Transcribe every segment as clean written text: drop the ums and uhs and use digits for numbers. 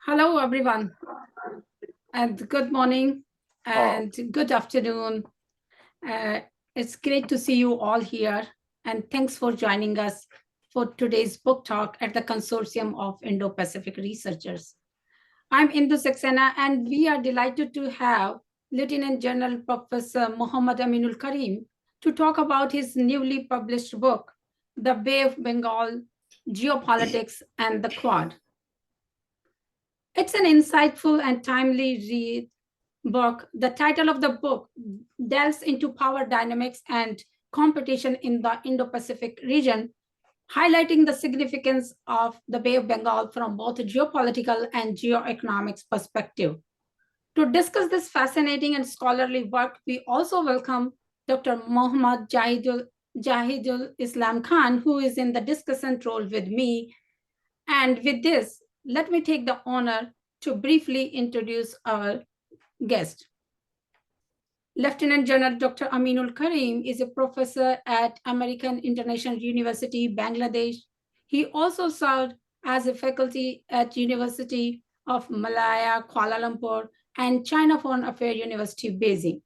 Hello, everyone, and good morning Oh, and good afternoon. It's great to see you all here, and thanks for joining us for today's book talk at the Consortium of Indo-Pacific Researchers. I'm Indu Saxena, and we are delighted to have Lieutenant General Professor Muhammad Aminul Karim to talk about his newly published book, The Bay of Bengal, Geopolitics and the Quad. It's an insightful and timely read book. The title of the book delves into power dynamics and competition in the Indo-Pacific region, highlighting the significance of the Bay of Bengal from both a geopolitical and geo-economics perspective. To discuss this fascinating and scholarly work, we also welcome Dr. Mohammad Jahidul Islam Khan, who is in the discussion role with me. And with this, let me take the honor to briefly introduce our guest. Lieutenant General Dr. Aminul Karim is a professor at American International University, Bangladesh. He also served as a faculty at University of Malaya, Kuala Lumpur, and China Foreign Affairs University, Beijing.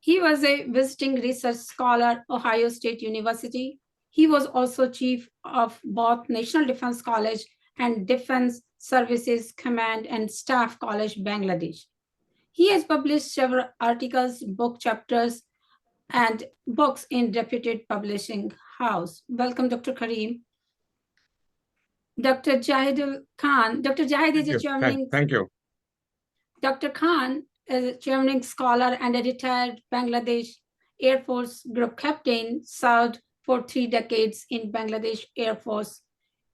He was a visiting research scholar, Ohio State University. He was also chief of both National Defense College and Defense Services Command and Staff College, Bangladesh. He has published several articles, book chapters, and books in reputed publishing house. Welcome, Dr. Karim. Dr. Jahidul Khan. Dr. Jahid is a chairman. thank you. Dr. Khan is a chairman scholar and a retired Bangladesh Air Force group captain, served for 3 decades in Bangladesh Air Force.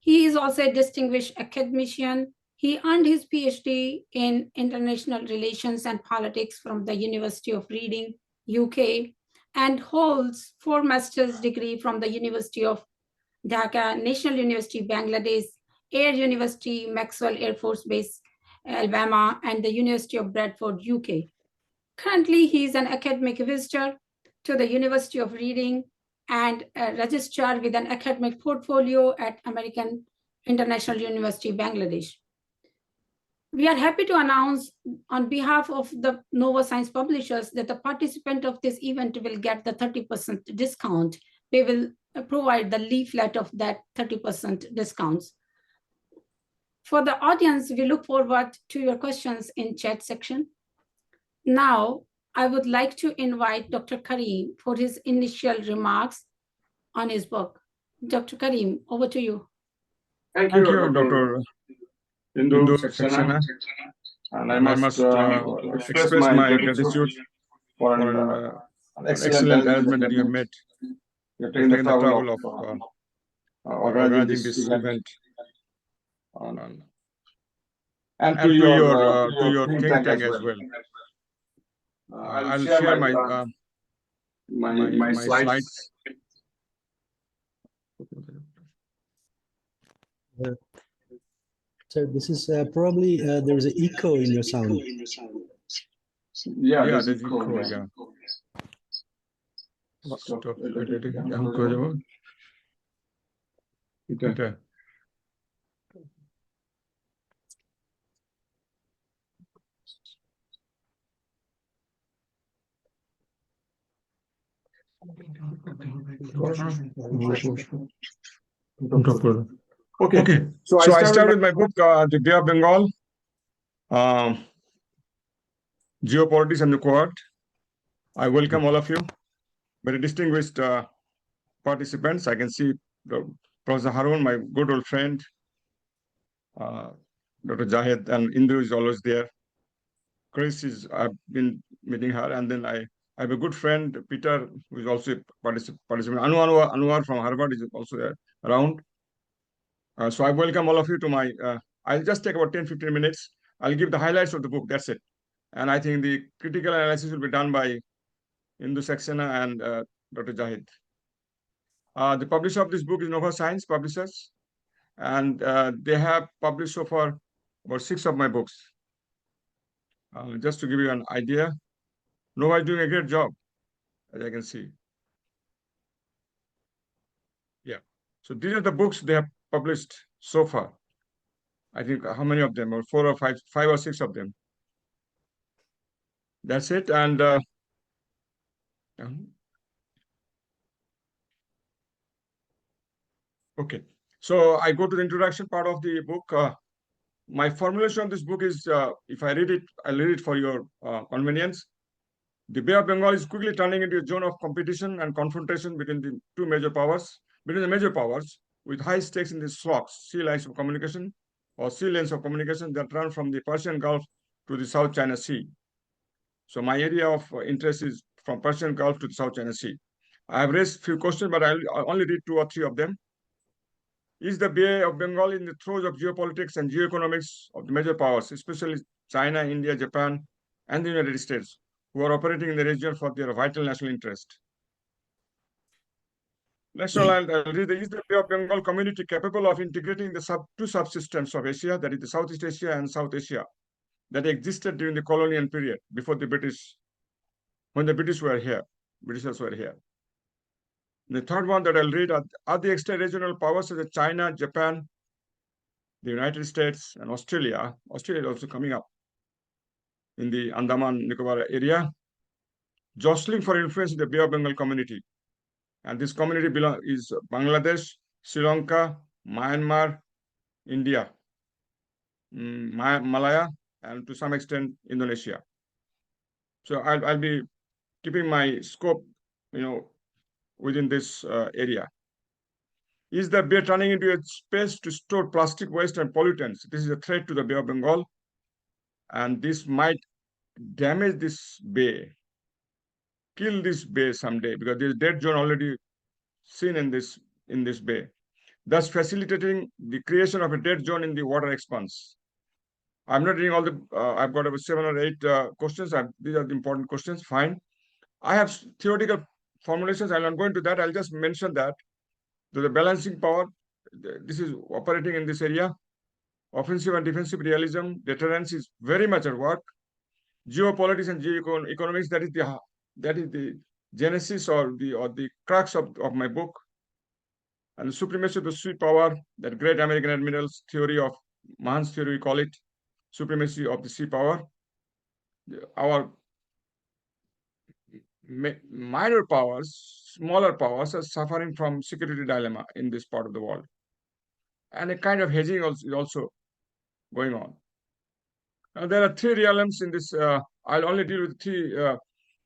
He is also a distinguished academician. He earned his PhD in international relations and politics from the University of Reading, UK, and holds 4 master's degree from the University of Dhaka, National University, Bangladesh, Air University, Maxwell Air Force Base, Alabama, and the University of Bradford, UK. Currently, he is an academic visitor to the University of Reading and a registrar with an academic portfolio at American International University, Bangladesh. We are happy to announce on behalf of the Nova Science publishers that the participant of this event will get the 30% discount. We will provide the leaflet of that 30% discounts. For the audience, we look forward to your questions in chat section. Now, I would like to invite Dr. Karim for his initial remarks on his book. Dr. Karim, over to you. Thank you, Dr. Indo Saxena. And I must express my gratitude for an excellent arrangement that you have made. You have taken the trouble of organizing this event. And to your think tank as well. I'll share my slides. So this is probably there is an echo in your sound. Yeah, there's echo. Yeah. Stop editing. Okay. Okay. So I started with my book, The Bay of Bengal, Geopolitics and the Quad. I welcome all of you, very distinguished participants. I can see Professor Harun, my good old friend, Dr. Jahid, and Indu is always there. Chris is, I've been meeting her, and then I have a good friend, Peter, who is also a participant. Anwar from Harvard is also there around. So I welcome all of you to my, I'll just take about 10-15 minutes. I'll give the highlights of the book, that's it. And I think the critical analysis will be done by Indu Saxena and Dr. Jahid. The publisher of this book is Nova Science Publishers, and they have published so far about 6 of my books. Just to give you an idea, Nova is doing a great job, as I can see. Yeah. So these are the books they have published so far. I think how many of them, or 4 or 5, 5 or 6 of them. That's it. And okay, so I go to the introduction part of the book. My formulation of this book is, if I read it, I'll read it for your convenience. The Bay of Bengal is quickly turning into a zone of competition and confrontation between the between the major powers, with high stakes in the SLOCs, sea lines of communication, or sea lanes of communication that run from the Persian Gulf to the South China Sea. So my area of interest is from Persian Gulf to the South China Sea. I have raised few questions, but I'll only read 2 or 3 of them. Is the Bay of Bengal in the throes of geopolitics and geoeconomics of the major powers, especially China, India, Japan, and the United States, who are operating in the region for their vital national interest? Next one, I'll read. Is the Bay of Bengal community capable of integrating the two subsystems of Asia, that is the Southeast Asia and South Asia, that existed during the colonial period before the British, when the Britishers were here? The third one that I'll read are the extra-regional powers such as China, Japan, the United States, and Australia. Australia is also coming up in the Andaman Nicobar area, jostling for influence in the Bay of Bengal community. And this community is Bangladesh, Sri Lanka, Myanmar, India, Malaya, and to some extent Indonesia. So I'll be keeping my scope, within this area. Is the bay turning into a space to store plastic waste and pollutants? This is a threat to the Bay of Bengal, and this might damage this bay, kill this bay someday, because there's dead zone already seen in this bay, thus facilitating the creation of a dead zone in the water expanse. I'm not reading all the. I've got about 7 or 8 questions. These are the important questions. Fine. I have theoretical formulations. I'll not go into that. I'll just mention that the balancing power, this is operating in this area. Offensive and defensive realism, deterrence is very much at work. Geopolitics and geo-economics, that is the genesis or the crux of my book. And the supremacy of the sea power, that great American admiral's theory of Mahan's theory, we call it supremacy of the sea power. Our minor powers, smaller powers, are suffering from security dilemma in this part of the world. And a kind of hedging is also going on. Now, there are 3 realms in this. I'll only deal with 3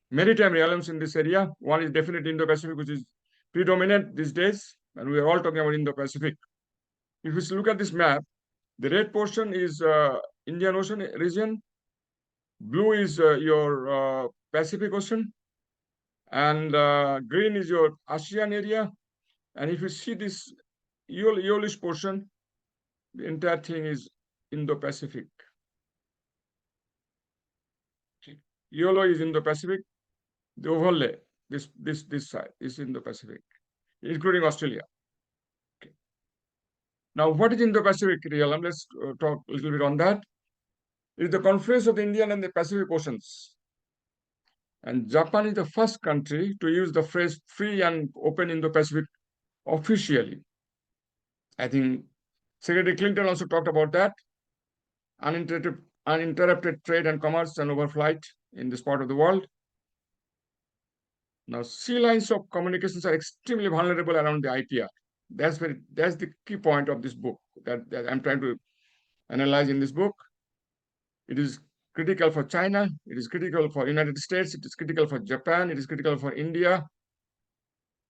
maritime realms in this area. One is definitely Indo-Pacific, which is predominant these days, and we are all talking about Indo-Pacific. If you look at this map, the red portion is Indian Ocean region, blue is your Pacific Ocean, and green is your ASEAN area. And if you see this yellowish portion, the entire thing is Indo-Pacific. Yellow is Indo-Pacific. The overlay, this side is Indo-Pacific, including Australia. Okay. Now, what is Indo-Pacific realm? Let's talk a little bit on that. It is the confluence of the Indian and the Pacific Oceans. And Japan is the first country to use the phrase free and open Indo-Pacific officially. I think Secretary Clinton also talked about that. Uninterrupted trade and commerce and overflight in this part of the world. Now, sea lines of communications are extremely vulnerable around the IPR. That's the key point of this book that I'm trying to analyze in this book. It is critical for China. It is critical for United States. It is critical for Japan. It is critical for India.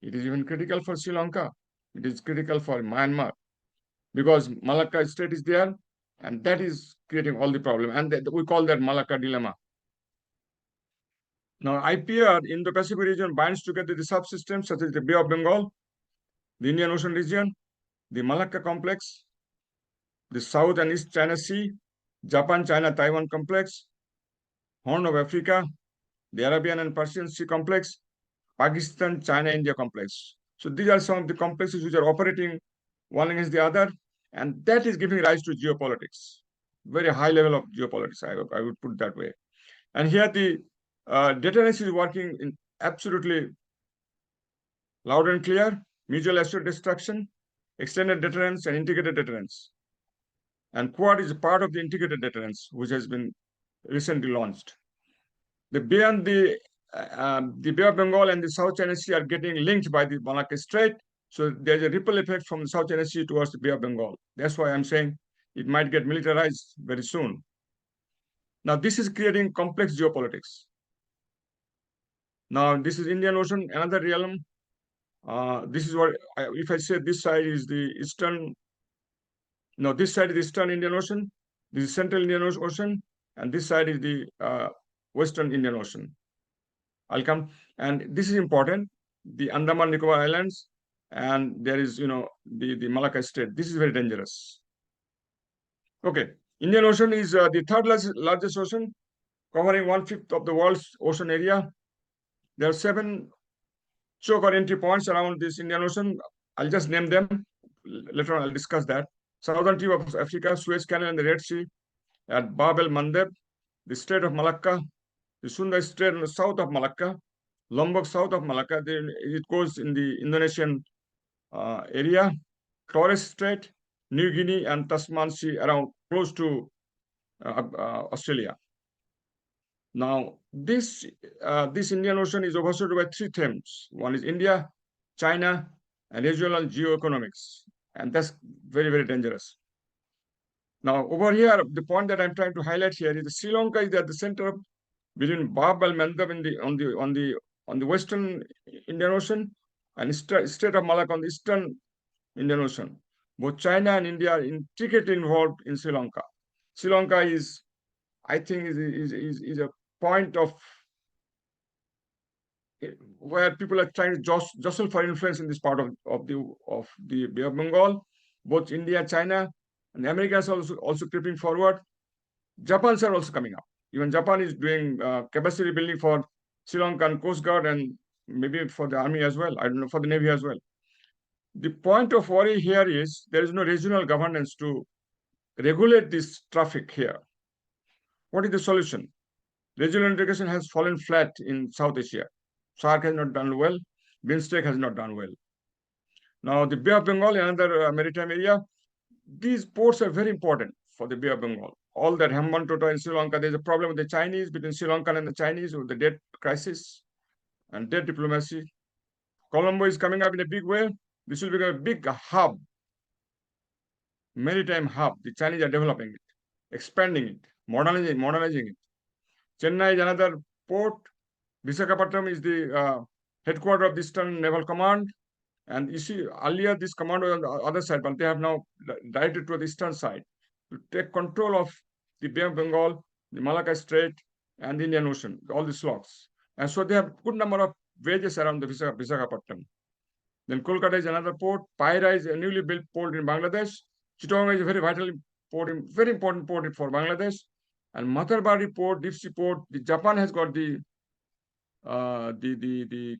It is even critical for Sri Lanka. It is critical for Myanmar, because Malacca Strait is there, and that is creating all the problem. And we call that Malacca dilemma. Now, IPR in the Pacific region binds together the subsystems such as the Bay of Bengal, the Indian Ocean region, the Malacca complex, the South and East China Sea, Japan-China-Taiwan complex, Horn of Africa, the Arabian and Persian Sea complex, Pakistan-China-India complex. So these are some of the complexes which are operating one against the other, and that is giving rise to geopolitics. Very high level of geopolitics, I would put it that way. And here the deterrence is working in absolutely loud and clear: mutual assured destruction, extended deterrence, and integrated deterrence. And Quad is a part of the integrated deterrence, which has been recently launched. The Bay of Bengal and the South China Sea are getting linked by the Malacca Strait. So there's a ripple effect from the South China Sea towards the Bay of Bengal. That's why I'm saying it might get militarized very soon. Now, this is creating complex geopolitics. Now, this is Indian Ocean, another realm. This is what, if I say this side is the eastern, no, this side is the eastern Indian Ocean, this is central Indian Ocean, and this side is the western Indian Ocean. I'll come, and this is important, the Andaman Nicobar Islands, and there is, the Malacca Strait. This is very dangerous. Okay, Indian Ocean is the third largest ocean, covering 1/5 of the world's ocean area. There are 7 choke or entry points around this Indian Ocean. I'll just name them. Later on, I'll discuss that. Southern tip of Africa, Suez Canal and the Red Sea, at Bab el Mandeb, the Strait of Malacca, the Sunda Strait in the south of Malacca, Lombok south of Malacca, it goes in the Indonesian area, Torres Strait, New Guinea, and Tasman Sea around close to Australia. Now, this Indian Ocean is overshadowed by 3 themes. One is India, China, and regional geo-economics. And that's very, very dangerous. Now, over here, the point that I'm trying to highlight here is that Sri Lanka is at the center of between Bab el Mandeb on the western Indian Ocean and Strait of Malacca on the eastern Indian Ocean. Both China and India are intricately involved in Sri Lanka. Sri Lanka is, I think, is a point of where people are trying to jostle for influence in this part of the Bay of Bengal. Both India, China, and the Americans are also creeping forward. Japan's are also coming up. Even Japan is doing capacity building for Sri Lankan Coast Guard and maybe for the army as well. I don't know, for the Navy as well. The point of worry here is there is no regional governance to regulate this traffic here. What is the solution? Regional integration has fallen flat in South Asia. SAARC has not done well. BIMSTEC has not done well. Now, the Bay of Bengal, another maritime area, these ports are very important for the Bay of Bengal. All that Hambantota in Sri Lanka, there's a problem with the Chinese, between Sri Lanka and the Chinese, with the debt crisis and debt diplomacy. Colombo is coming up in a big way. This will become a big hub, maritime hub. The Chinese are developing it, expanding it, modernizing it. Chennai is another port. Visakhapatnam is the headquarters of the Eastern Naval Command. And you see, earlier this command was on the other side, but they have now directed to the eastern side to take control of the Bay of Bengal, the Malacca Strait, and the Indian Ocean, all the slots. And so they have a good number of villages around the Visakhapatnam. Then Kolkata is another port. Paira is a newly built port in Bangladesh. Chittagong is a very vital port, very important port for Bangladesh. And Matarbari port, deep sea port, Japan has got the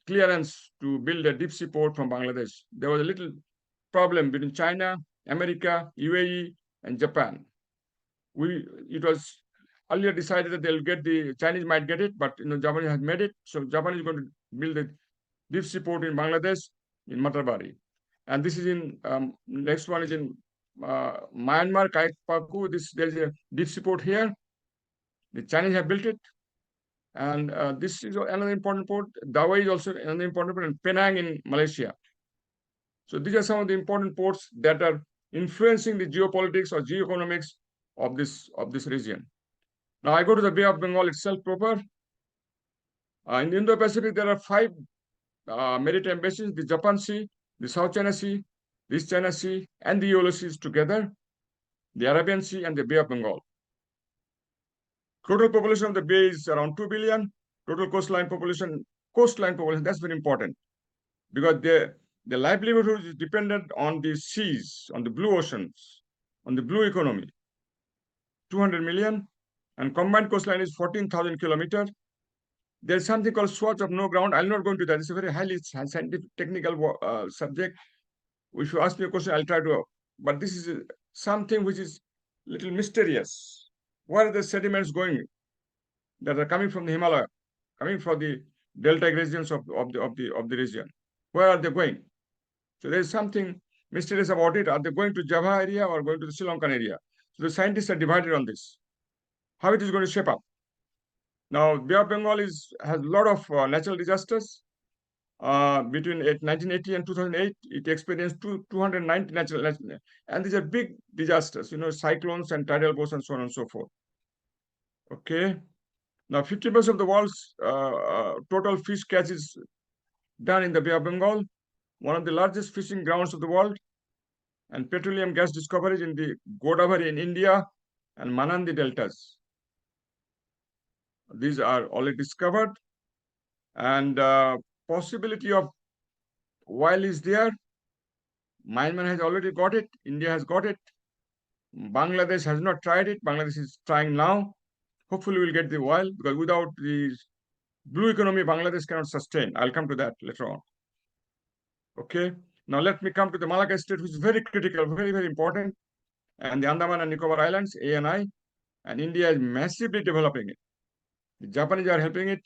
clearance to build a deep sea port from Bangladesh. There was a little problem between China, America, UAE, and Japan. It was earlier decided that they'll get the Chinese might get it, but Japan has made it. So Japan is going to build a deep sea port in Bangladesh, in Matarbari. And this is in next one is in Myanmar, Kaikpaku. There is a deep sea port here. The Chinese have built it. And this is another important port. Dawei is also another important port, and Penang in Malaysia. So these are some of the important ports that are influencing the geopolitics or geoeconomics of this region. Now I go to the Bay of Bengal itself proper. In the Indo-Pacific, there are 5 maritime basins: the Japan Sea, the South China Sea, the East China Sea, and the Yellow Seas together, the Arabian Sea, and the Bay of Bengal. Total population of the bay is around 2 billion. Total coastline population, that's very important because the livelihood is dependent on the seas, on the blue oceans, on the blue economy. 200 million, and combined coastline is 14,000 kilometers. There's something called swatch of no ground. I'll not go into that. It's a very highly scientific, technical subject. If you ask me a question, I'll try to. But this is something which is a little mysterious. Where are the sediments going that are coming from the Himalaya, coming from the delta regions of the region? Where are they going? So there is something mysterious about it. Are they going to Java area or going to the Sri Lankan area? So the scientists are divided on this, how it is going to shape up. Now, Bay of Bengal has a lot of natural disasters. Between 1980 and 2008, it experienced 290 natural, and these are big disasters, cyclones and tidal bores and so on and so forth. Okay. Now, 50% of the world's total fish catch is done in the Bay of Bengal, one of the largest fishing grounds of the world, and petroleum gas discoveries in the Godavari in India and Manandi deltas. These are already discovered, and possibility of oil is there. Myanmar has already got it. India has got it. Bangladesh has not tried it. Bangladesh is trying now. Hopefully, we'll get the oil, because without the blue economy, Bangladesh cannot sustain. I'll come to that later on. Okay. Now, let me come to the Malacca Strait, which is very critical, very, very important, and the Andaman and Nicobar Islands, ANI, and India is massively developing it. The Japanese are helping it.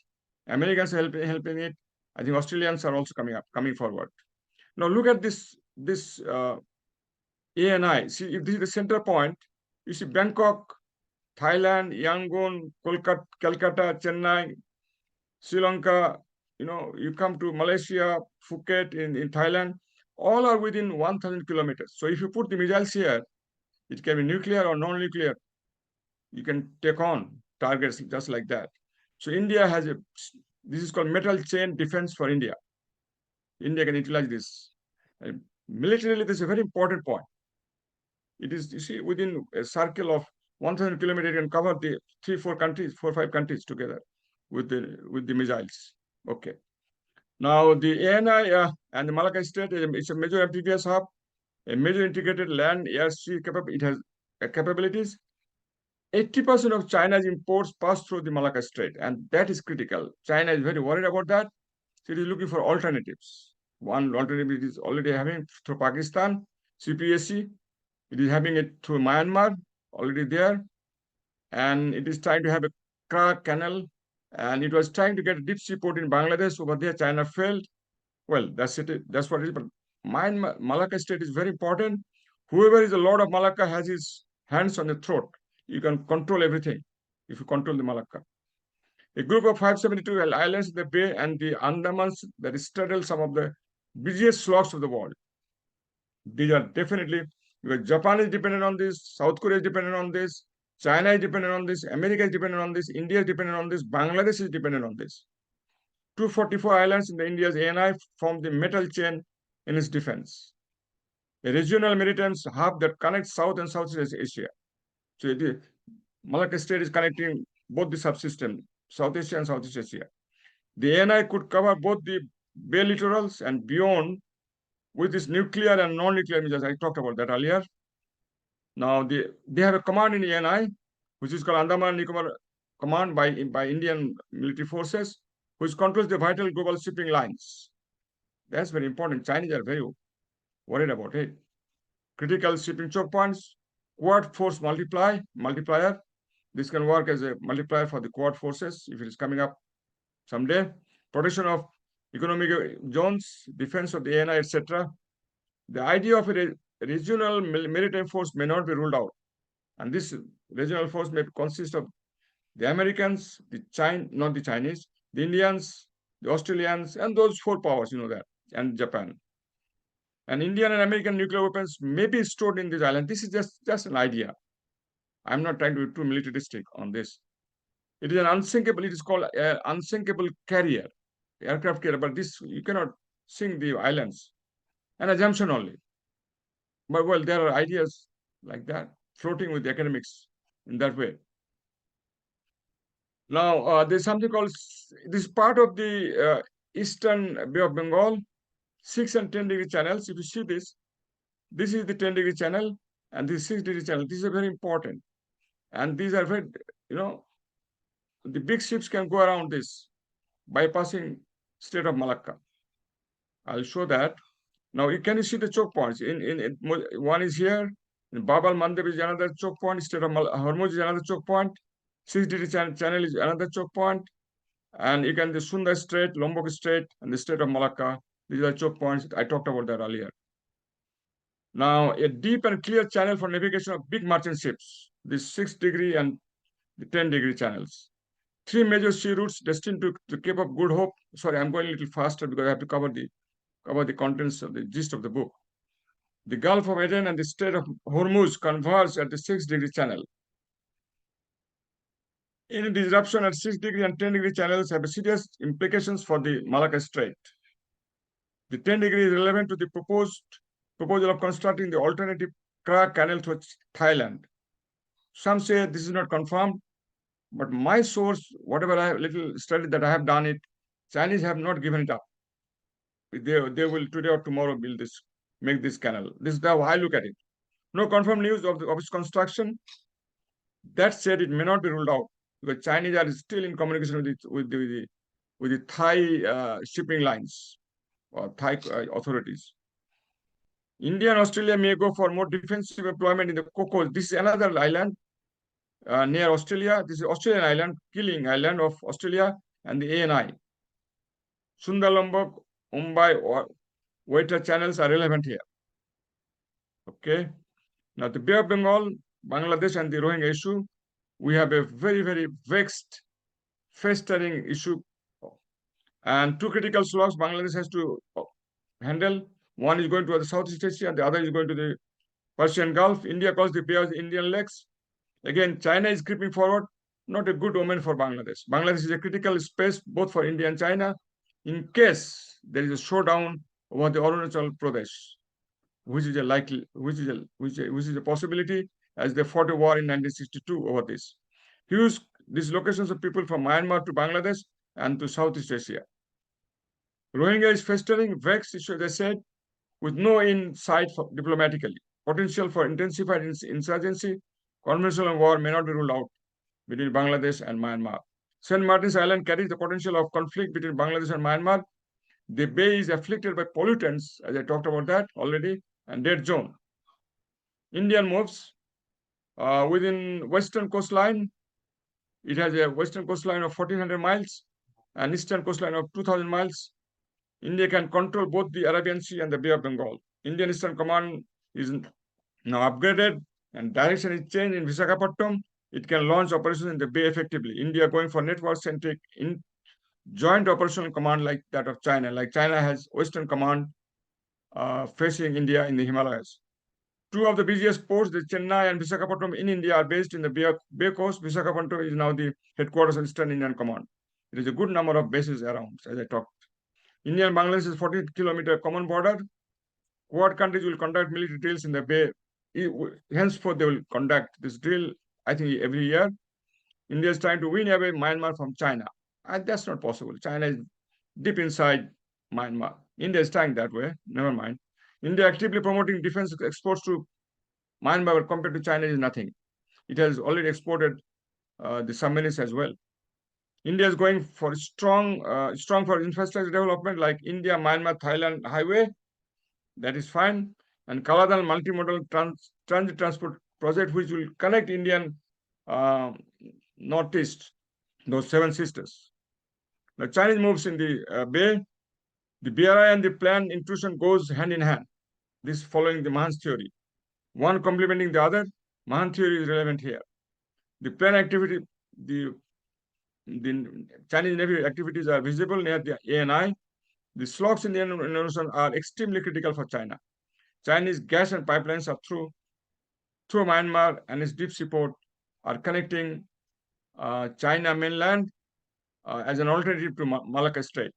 Americans are helping it. I think Australians are also coming forward. Now, look at this ANI. See, if this is the center point, you see Bangkok, Thailand, Yangon, Calcutta, Chennai, Sri Lanka, you come to Malaysia, Phuket in Thailand, all are within 1,000 kilometers. So if you put the missiles here, it can be nuclear or non-nuclear. You can take on targets just like that. So India has this is called metal chain defense for India. India can utilize this. Militarily, this is a very important point. It is, you see, within a circle of 1,000 kilometers, you can cover the 4-5 countries together with the missiles. Okay. Now, the ANI and the Malacca Strait is a major amphibious hub, a major integrated land, air, sea capability. It has capabilities. 80% of China's imports pass through the Malacca Strait, and that is critical. China is very worried about that. So it is looking for alternatives. One alternative it is already having through Pakistan, CPSC. It is having it through Myanmar, already there. And it is trying to have a Kra canal. And it was trying to get a deep sea port in Bangladesh. Over there, China failed. Well, that's it. That's what it is. But Malacca Strait is very important. Whoever is the Lord of Malacca has his hands on the throat. You can control everything if you control the Malacca. A group of 572 islands in the bay and the Andamans that straddle some of the busiest slots of the world. These are definitely, because Japan is dependent on this, South Korea is dependent on this, China is dependent on this, America is dependent on this, India is dependent on this, Bangladesh is dependent on this. 244 islands in the India's ANI form the metal chain in its defense. A regional maritime hub that connects South and Southeast Asia. So the Malacca Strait is connecting both the subsystems, South Asia and Southeast Asia. The ANI could cover both the bay littorals and beyond with this nuclear and non-nuclear measures. I talked about that earlier. Now, they have a command in ANI, which is called Andaman and Nicobar Command by Indian military forces, which controls the vital global shipping lines. That's very important. Chinese are very worried about it. Critical shipping choke points, quad force multiplier. This can work as a multiplier for the quad forces if it is coming up someday. Protection of economic zones, defense of the ANI, etc. The idea of a regional maritime force may not be ruled out. And this regional force may consist of the Americans, not the Chinese, the Indians, the Australians, and those 4 powers, that, and Japan. And Indian and American nuclear weapons may be stored in this island. This is just an idea. I'm not trying to be too militaristic on this. It is an unsinkable, it is called an unsinkable carrier, aircraft carrier, but this, you cannot sink the islands. An assumption only. But well, there are ideas like that, floating with the academics in that way. Now, there's something called, this part of the eastern Bay of Bengal, 6 and 10-degree channels. If you see this is the 10-degree channel, and this 6-degree channel. These are very important. And these are very, the big ships can go around this, bypassing Strait of Malacca. I'll show that. Now, can you see the choke points? One is here. In Bab al-Mandeb is another choke point. Strait of Hormuz is another choke point. 6-degree channel is another choke point. And you can the Sunda Strait, Lombok Strait, and the Strait of Malacca. These are choke points. I talked about that earlier. Now, a deep and clear channel for navigation of big merchant ships, the 6-degree and the 10-degree channels. 3 major sea routes destined to the Cape of Good Hope. Sorry, I'm going a little faster because I have to cover the contents of the gist of the book. The Gulf of Aden and the Strait of Hormuz converge at the 6-degree channel. Any disruption at 6-degree and 10-degree channels have serious implications for the Malacca Strait. The 10-degree is relevant to the proposal of constructing the alternative Kra Canal through Thailand. Some say this is not confirmed, but my source, whatever little study that I have done it, Chinese have not given it up. They will today or tomorrow make this canal. This is how I look at it. No confirmed news of its construction. That said, it may not be ruled out because Chinese are still in communication with the Thai shipping lines or Thai authorities. India and Australia may go for more defensive employment in the Cocos. This is another island near Australia. This is Australian island, Killing Island of Australia, and the ANI. Sundarlombok, Mumbai, or Waiter channels are relevant here. Okay. Now, the Bay of Bengal, Bangladesh, and the Rohingya issue, we have a very, very vexed, festering issue. And 2 critical slots Bangladesh has to handle. One is going to the Southeast Asia, and the other is going to the Persian Gulf. India calls the Bay of the Indian Lakes. Again, China is creeping forward. Not a good omen for Bangladesh. Bangladesh is a critical space both for India and China in case there is a showdown over the Arunachal Pradesh, which is a possibility, as they fought a war in 1962 over this. Huge dislocations of people from Myanmar to Bangladesh and to Southeast Asia. Rohingya is festering, vexed issue, they said, with no insight diplomatically. Potential for intensified insurgency, conventional war may not be ruled out between Bangladesh and Myanmar. St. Martin's Island carries the potential of conflict between Bangladesh and Myanmar. The bay is afflicted by pollutants, as I talked about that already, and dead zone. Indian moves within western coastline. It has a western coastline of 1,400 miles and eastern coastline of 2,000 miles. India can control both the Arabian Sea and the Bay of Bengal. Indian Eastern Command is now upgraded and direction is changed in Visakhapatnam. It can launch operations in the Bay effectively. India going for network-centric joint operational command like that of China. Like China has Western Command facing India in the Himalayas. 2 of the busiest ports, the Chennai and Visakhapatnam in India, are based in the Bay Coast. Visakhapatnam is now the headquarters of Eastern Indian Command. There is a good number of bases around, as I talked. India and Bangladesh is 40-kilometer common border. Quad countries will conduct military drills in the Bay. Henceforth, they will conduct this drill, I think, every year. India is trying to win away Myanmar from China. And that's not possible. China is deep inside Myanmar. India is trying that way. Never mind. India actively promoting defense exports to Myanmar compared to China is nothing. It has already exported the submarines as well. India is going for strong for infrastructure development like India-Myanmar Thailand highway. That is fine. And Kaladhan multimodal transit transport project, which will connect Indian Northeast, those 7 sisters. The Chinese moves in the Bay. The BRI and the planned intrusion goes hand in hand. This following the Mahan's theory. One complementing the other. Mahan theory is relevant here. The planned activity, the Chinese Navy activities are visible near the ANI. The slots in the Indian Ocean are extremely critical for China. Chinese gas and pipelines are through Myanmar and its deep sea port are connecting China mainland as an alternative to Malacca Strait.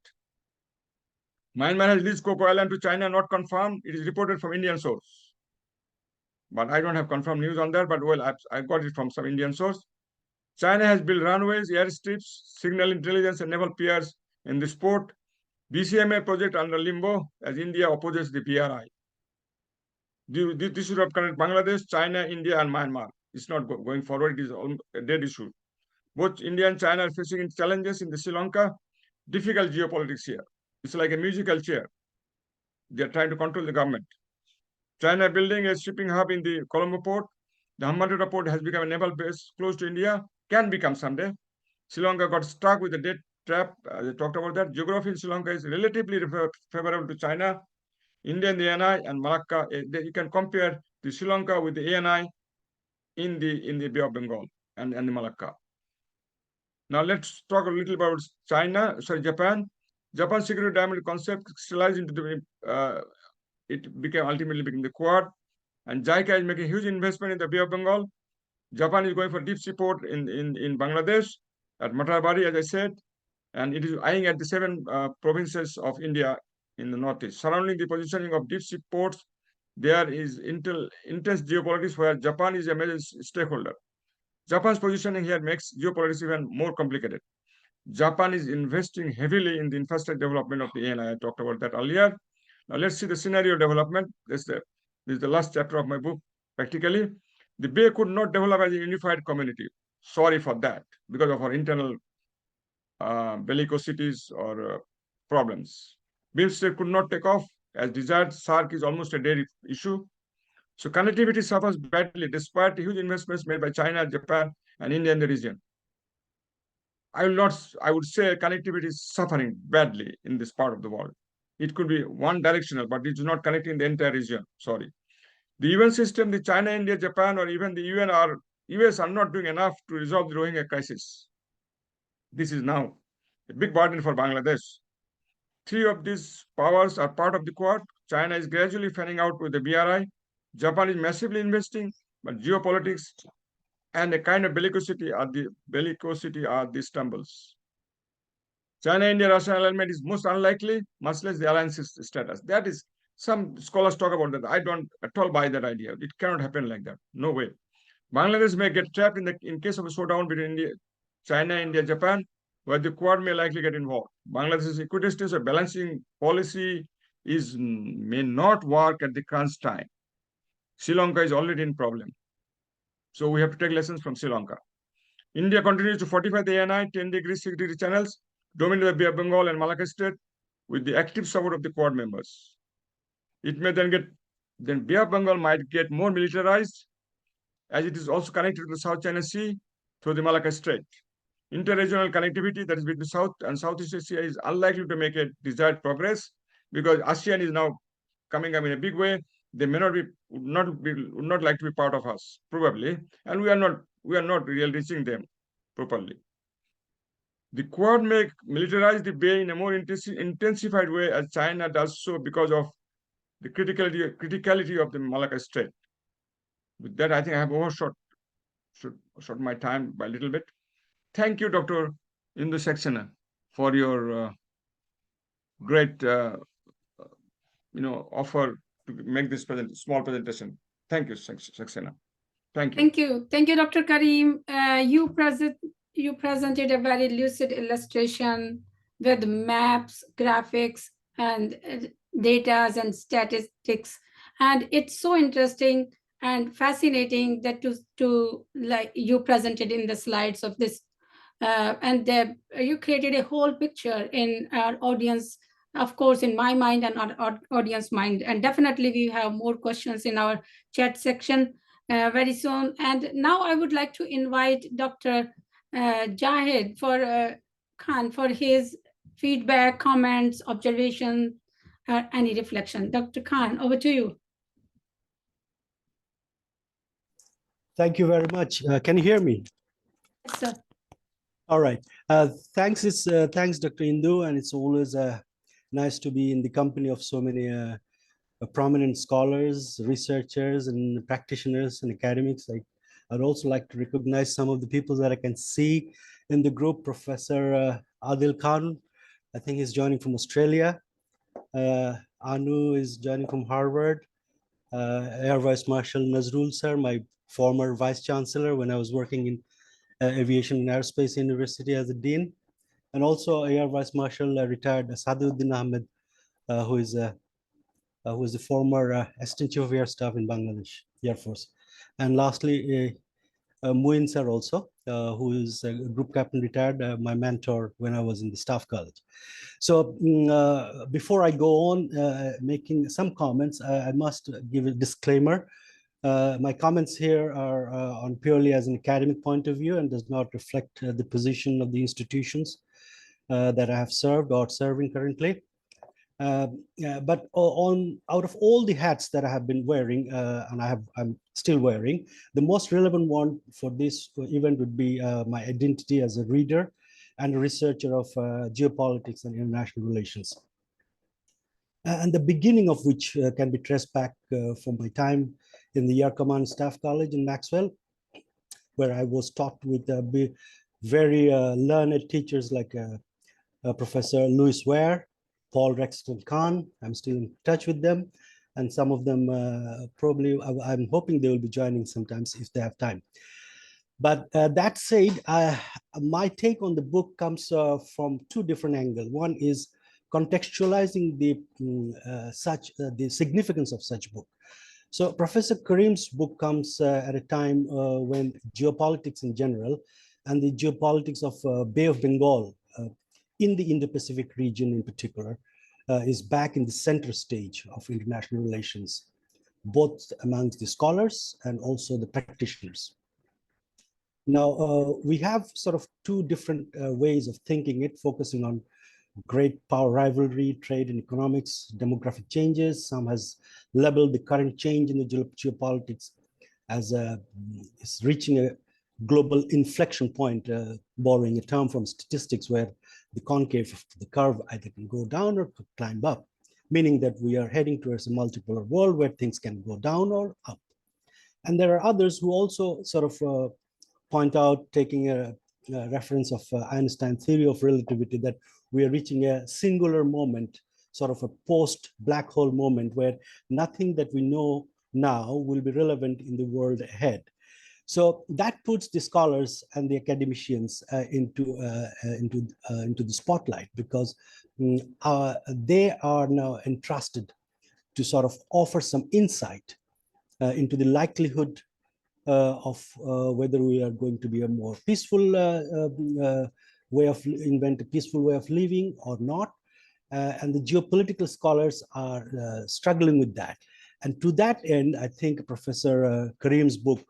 Myanmar has leased Coco Island to China, not confirmed. It is reported from Indian source. But I don't have confirmed news on that, but well, I got it from some Indian source. China has built runways, airstrips, signal intelligence, and naval piers in this port. BCMA project under limbo as India opposes the BRI. This should have connected Bangladesh, China, India, and Myanmar. It's not going forward. It is a dead issue. Both India and China are facing challenges in the Sri Lanka. Difficult geopolitics here. It's like a musical chair. They are trying to control the government. China building a shipping hub in the Colombo port. The Hambantota port has become a naval base close to India. Can become someday. Sri Lanka got stuck with the debt trap. They talked about that. Geography in Sri Lanka is relatively favorable to China. India and the ANI and Malacca. You can compare the Sri Lanka with the ANI in the Bay of Bengal and the Malacca. Now let's talk a little about Japan. Japan's security diamond concept crystallized into it ultimately became the Quad. And JICA is making huge investment in the Bay of Bengal. Japan is going for deep sea port in Bangladesh at Matarbari, as I said, and it is eyeing at the 7 provinces of India in the northeast. Surrounding the positioning of deep sea ports, there is intense geopolitics where Japan is a major stakeholder. Japan's positioning here makes geopolitics even more complicated. Japan is investing heavily in the infrastructure development of the ANI. I talked about that earlier. Now let's see the scenario development. This is the last chapter of my book, practically. The Bay could not develop as a unified community. Sorry for that, because of our internal bellicosities or problems. BIMSTEC could not take off as desired. SARC is almost a dead issue. So connectivity suffers badly despite huge investments made by China, Japan, and India in the region. I would say connectivity is suffering badly in this part of the world. It could be one directional, but it's not connecting the entire region. Sorry. The UN system, the China, India, Japan, or even the US are not doing enough to resolve the Rohingya crisis. This is now a big burden for Bangladesh. 3 of these powers are part of the Quad. China is gradually fanning out with the BRI. Japan is massively investing, but geopolitics and a kind of bellicosity are the stumbles. China-India Russian alignment is most unlikely, much less the alliance status. That is, some scholars talk about that. I don't at all buy that idea. It cannot happen like that. No way. Bangladesh may get trapped in case of a showdown between China, India, Japan, where the Quad may likely get involved. Bangladesh's equidistance or balancing policy may not work at the crunch time. Sri Lanka is already in problem. So we have to take lessons from Sri Lanka. India continues to fortify the ANI, 10 degrees, 6 degree channels, dominate the Bay of Bengal and Malacca Strait with the active support of the Quad members. It may then Bay of Bengal might get more militarized as it is also connected to the South China Sea through the Malacca Strait. Interregional connectivity, that is between South and Southeast Asia, is unlikely to make a desired progress because ASEAN is now coming up in a big way. They may would not like to be part of us, probably, and we are not really reaching them properly. The Quad may militarize the Bay in a more intensified way as China does so because of the criticality of the Malacca Strait. With that, I think I have overshot my time by a little bit. Thank you, Dr. Indo-Saxena, for your great offer to make this small presentation. Thank you, Saxena. Thank you. Thank you, Dr. Karim. You presented a very lucid illustration with maps, graphics, and data and statistics, and it's so interesting and fascinating that to like you presented in the slides of this, and you created a whole picture in our audience, of course, in my mind and our audience mind, and definitely we have more questions in our chat section very soon. And now I would like to invite Dr. Jahid Khan for his feedback, comments, observation, any reflection. Dr. Khan, over to you. Thank you very much. Can you hear me? Yes, sir. All right. Thanks, Dr. Indu, and it's always nice to be in the company of so many prominent scholars, researchers, and practitioners and academics. I'd also like to recognize some of the people that I can see in the group. Professor Adil Khan, I think he's joining from Australia. Anu is joining from Harvard. Air Vice Marshal Nazrul sir, my former Vice Chancellor when I was working in Aviation and Aerospace University as a Dean. And also Air Vice Marshal retired Saduddin Ahmed, who is the former Assistant Chief of Air Staff in Bangladesh Air Force. And lastly, Muin sir also, who is a group captain retired, my mentor when I was in the Staff College. So before I go on making some comments, I must give a disclaimer. My comments here are on purely as an academic point of view and does not reflect the position of the institutions that I have served or serving currently. But out of all the hats that I have been wearing, and I'm still wearing, the most relevant one for this event would be my identity as a reader and a researcher of geopolitics and international relations. And the beginning of which can be traced back from my time in the Air Command Staff College in Maxwell, where I was taught with very learned teachers like Professor Louis Ware, Paul Rexton Khan. I'm still in touch with them. And some of them probably, I'm hoping they will be joining sometimes if they have time. But that said, my take on the book comes from two different angles. One is contextualizing the significance of such book. So Professor Karim's book comes at a time when geopolitics in general and the geopolitics of Bay of Bengal in the Indo-Pacific region in particular is back in the center stage of international relations, both amongst the scholars and also the practitioners. Now, we have sort of two different ways of thinking it, focusing on great power rivalry, trade and economics, demographic changes. Some has labeled the current change in the geopolitics as is reaching a global inflection point, borrowing a term from statistics where the concave of the curve either can go down or could climb up, meaning that we are heading towards a multipolar world where things can go down or up. And there are others who also sort of point out, taking a reference of Einstein's theory of relativity, that we are reaching a singular moment, sort of a post-black hole moment where nothing that we know now will be relevant in the world ahead. So that puts the scholars and the academicians into the spotlight, because they are now entrusted to sort of offer some insight into the likelihood of whether we are going to be a more peaceful invent a peaceful way of living or not. And the geopolitical scholars are struggling with that. And to that end, I think Professor Karim's book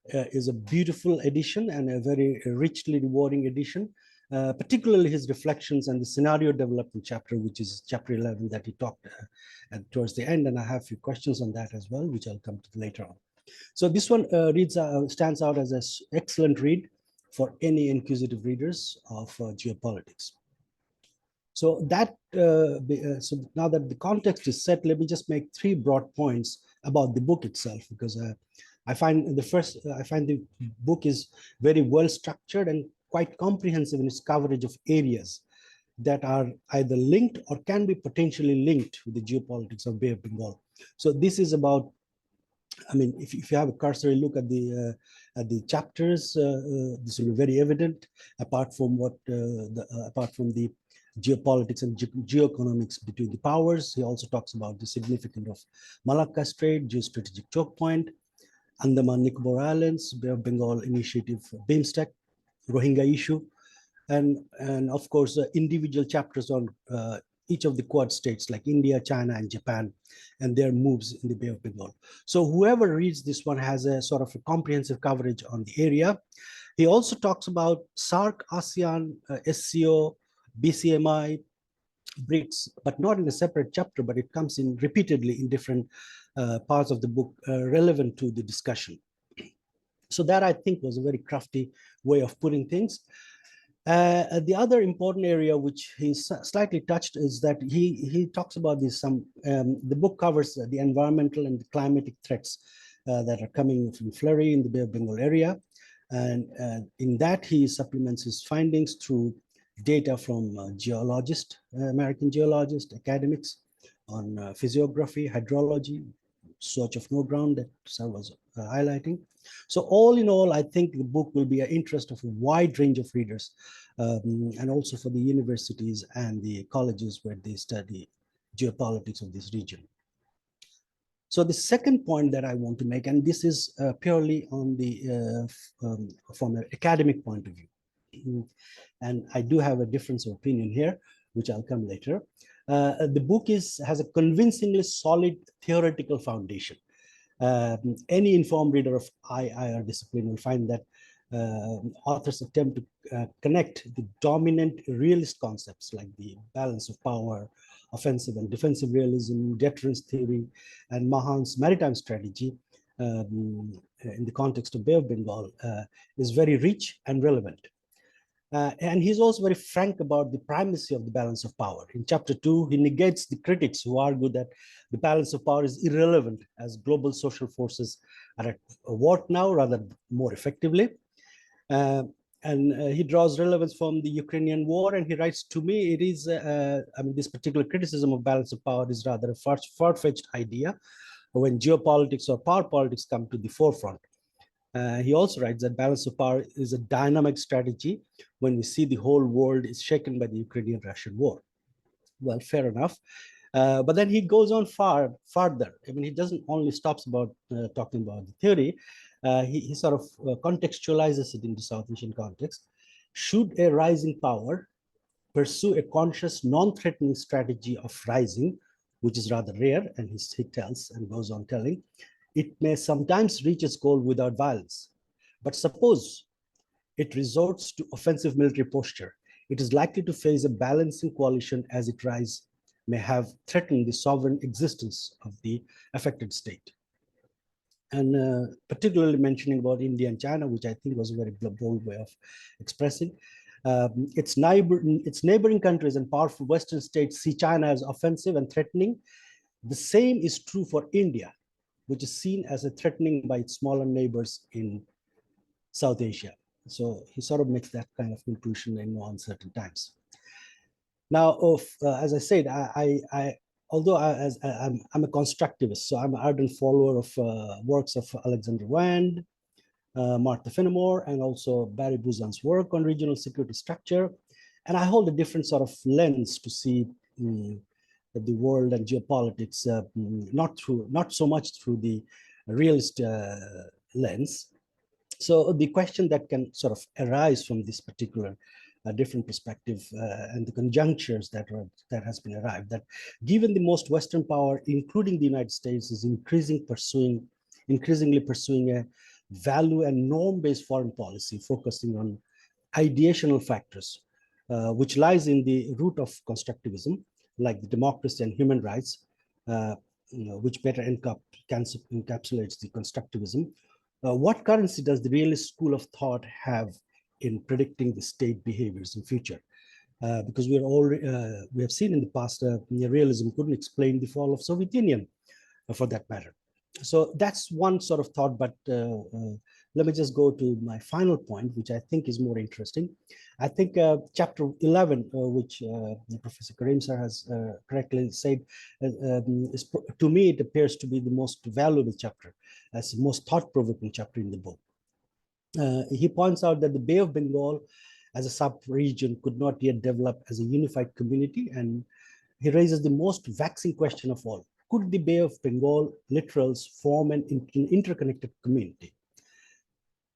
is a beautiful edition and a very richly rewarding edition, particularly his reflections and the scenario development chapter, which is chapter 11 that he talked towards the end. And I have a few questions on that as well, which I'll come to later on. So this one stands out as an excellent read for any inquisitive readers of geopolitics. So that so now that the context is set, let me just make three broad points about the book itself, because I find the book is very well structured and quite comprehensive in its coverage of areas that are either linked or can be potentially linked with the geopolitics of Bay of Bengal. So this is about, I mean, if you have a cursory look at the chapters, this will be very evident. Apart from the geopolitics and geo-economics between the powers, he also talks about the significance of Malacca Strait, geostrategic choke point, Andaman Nicobar Islands, Bay of Bengal initiative, BIMSTEC, Rohingya issue, and of course individual chapters on each of the Quad states like India, China, and Japan, and their moves in the Bay of Bengal. So whoever reads this one has a sort of a comprehensive coverage on the area. He also talks about SAARC, ASEAN, SCO, BCMI, BRICS, but not in a separate chapter, but it comes in repeatedly in different parts of the book relevant to the discussion. So that, I think, was a very crafty way of putting things. The other important area which he slightly touched is that he talks about this. The book covers the environmental and the climatic threats that are coming from flurry in the Bay of Bengal area, and in that he supplements his findings through data from geologists, American geologists, academics on physiography, hydrology, search of no ground that Sir was highlighting. So all in all, I think the book will be an interest of a wide range of readers, and also for the universities and the colleges where they study geopolitics of this region. So the second point that I want to make, and this is purely on the from an academic point of view, and I do have a difference of opinion here, which I'll come later. The book has a convincingly solid theoretical foundation. Any informed reader of IR discipline will find that authors attempt to connect the dominant realist concepts like the balance of power, offensive and defensive realism, deterrence theory, and Mahan's maritime strategy in the context of Bay of Bengal is very rich and relevant. And he's also very frank about the primacy of the balance of power. In chapter 2, he negates the critics who argue that the balance of power is irrelevant as global social forces are at work now rather more effectively. He draws relevance from the Ukrainian war, and he writes, to me, it is, I mean, this particular criticism of balance of power is rather a far-fetched idea when geopolitics or power politics come to the forefront. He also writes that balance of power is a dynamic strategy when we see the whole world is shaken by the Ukrainian-Russian war. Well, fair enough. But then he goes on farther. I mean, he doesn't only stops about talking about the theory. He sort of contextualizes it into South Asian context. Should a rising power pursue a conscious, non-threatening strategy of rising, which is rather rare, and he tells and goes on telling, it may sometimes reach its goal without violence. But suppose it resorts to offensive military posture, it is likely to face a balancing coalition as it rise may have threatened the sovereign existence of the affected state. And particularly mentioning about India and China, which I think was a very bold way of expressing. Its neighboring countries and powerful Western states see China as offensive and threatening. The same is true for India, which is seen as a threatening by its smaller neighbors in South Asia. So he sort of makes that kind of conclusion in uncertain times. Now, as I said, although I'm a constructivist, so I'm an ardent follower of works of Alexander Wand, Martha Fenimore, and also Barry Buzan's work on regional security structure. And I hold a different sort of lens to see the world and geopolitics, not so much through the realist lens. So the question that can sort of arise from this particular different perspective and the conjunctures that has been arrived, that given the most Western power, including the United States, is increasingly pursuing a value and norm-based foreign policy, focusing on ideational factors, which lies in the root of constructivism, like the democracy and human rights, which better encapsulates the constructivism. What currency does the realist school of thought have in predicting the state behaviors in future? Because we have seen in the past, realism couldn't explain the fall of Soviet Union, for that matter. So that's one sort of thought, but let me just go to my final point, which I think is more interesting. I think chapter 11, which Professor Karim sir has correctly said, to me, it appears to be the most valuable chapter, as the most thought-provoking chapter in the book. He points out that the Bay of Bengal as a sub-region could not yet develop as a unified community, and he raises the most vexing question of all. Could the Bay of Bengal littorals form an interconnected community?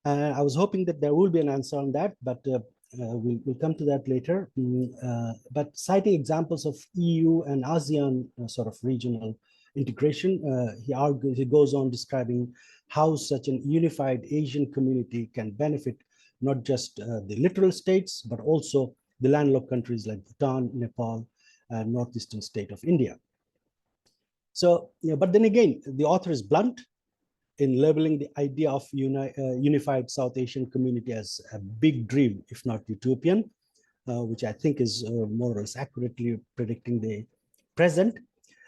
I was hoping that there will be an answer on that, but we'll come to that later. But citing examples of EU and ASEAN sort of regional integration, he goes on describing how such an unified Asian community can benefit not just the littoral states, but also the landlocked countries like Bhutan, Nepal, and northeastern state of India. So, but then again, the author is blunt in labeling the idea of unified South Asian community as a big dream, if not utopian, which I think is more or less accurately predicting the present.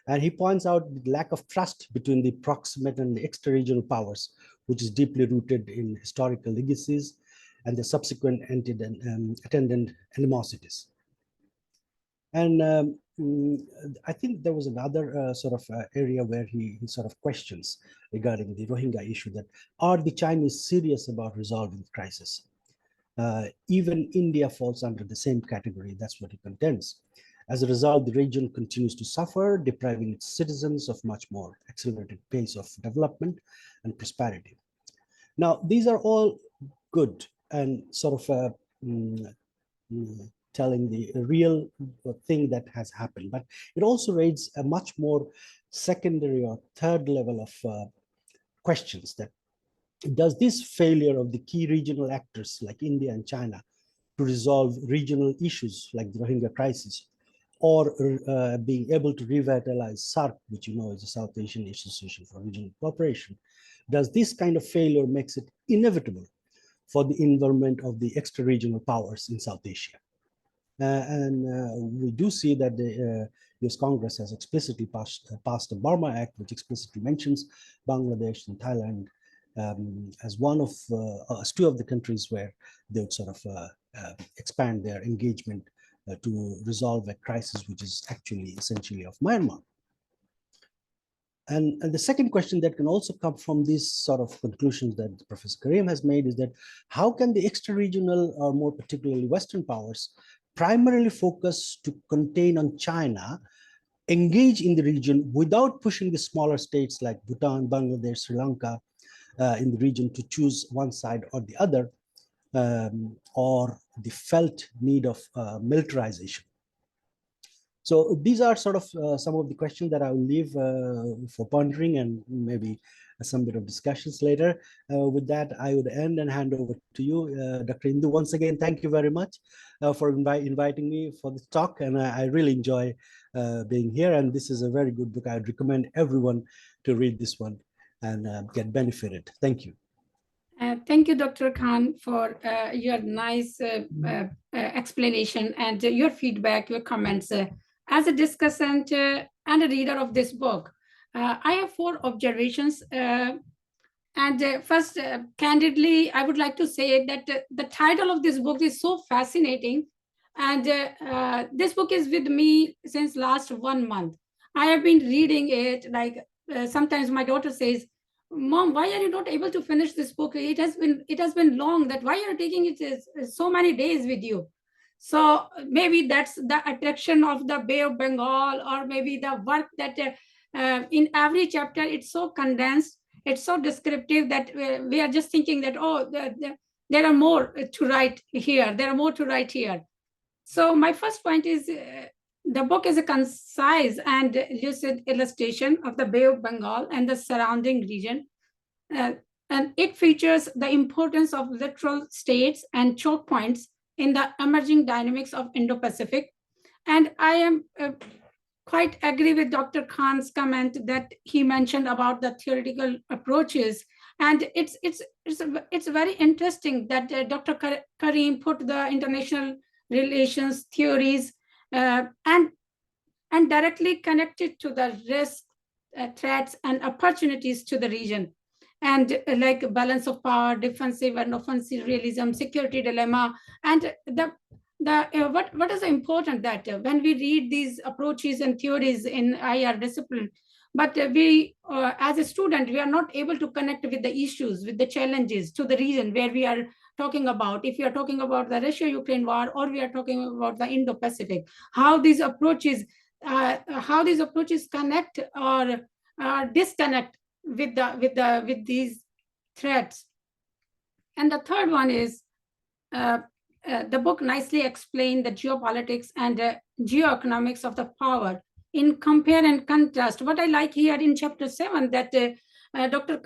And he points out the lack of trust between the proximate and the extra-regional powers, which is deeply rooted in historical legacies and the subsequent attendant animosities. And I think there was another sort of area where he sort of questions regarding the Rohingya issue, that are the Chinese serious about resolving the crisis? Even India falls under the same category. That's what he contends. As a result, the region continues to suffer, depriving its citizens of much more accelerated pace of development and prosperity. Now, these are all good and sort of telling the real thing that has happened, but it also raises a much more secondary or third level of questions that does this failure of the key regional actors like India and China to resolve regional issues like the Rohingya crisis, or being able to revitalize SARC, which you know is the South Asian Association for Regional Cooperation, does this kind of failure makes it inevitable for the involvement of the extra-regional powers in South Asia? We do see that the US Congress has explicitly passed the Burma Act, which explicitly mentions Bangladesh and Thailand as two of the countries where they would sort of expand their engagement to resolve a crisis which is actually essentially of Myanmar. And the second question that can also come from these sort of conclusions that Professor Karim has made is that how can the extra-regional, or more particularly Western powers, primarily focus to contain on China, engage in the region without pushing the smaller states like Bhutan, Bangladesh, Sri Lanka in the region to choose one side or the other, or the felt need of militarization? So these are sort of some of the questions that I will leave for pondering and maybe some bit of discussions later. With that, I would end and hand over to you, Dr. Indu. Once again, thank you very much for inviting me for this talk. And I really enjoy being here. And this is a very good book. I would recommend everyone to read this one and get benefited. Thank you. Thank you, Dr. Khan, for your nice explanation and your feedback, your comments. As a discussant and a reader of this book, I have 4 observations. First, candidly, I would like to say that the title of this book is so fascinating. And this book is with me since last 1 month. I have been reading it, like sometimes my daughter says, Mom, why are you not able to finish this book? It has been long. That why are you taking it so many days with you? So maybe that's the attraction of the Bay of Bengal, or maybe the work that in every chapter it's so condensed, it's so descriptive that we are just thinking that, oh, there are more to write here. There are more to write here. So my first point is the book is a concise and lucid illustration of the Bay of Bengal and the surrounding region. And it features the importance of littoral states and choke points in the emerging dynamics of Indo-Pacific. And I am quite agree with Dr. Khan's comment that he mentioned about the theoretical approaches. And it's very interesting that Dr. Karim put the international relations theories and directly connected to the risks, threats, and opportunities to the region. And like balance of power, defensive and offensive realism, security dilemma, and what is important that when we read these approaches and theories in IR discipline, but we as a student, we are not able to connect with the issues, with the challenges to the region where we are talking about. If we are talking about the Russia-Ukraine war, or we are talking about the Indo-Pacific, how these approaches connect or disconnect with these threats. And the third one is the book nicely explained the geopolitics and geo-economics of the power in compare and contrast. What I like here in chapter 7 that Dr.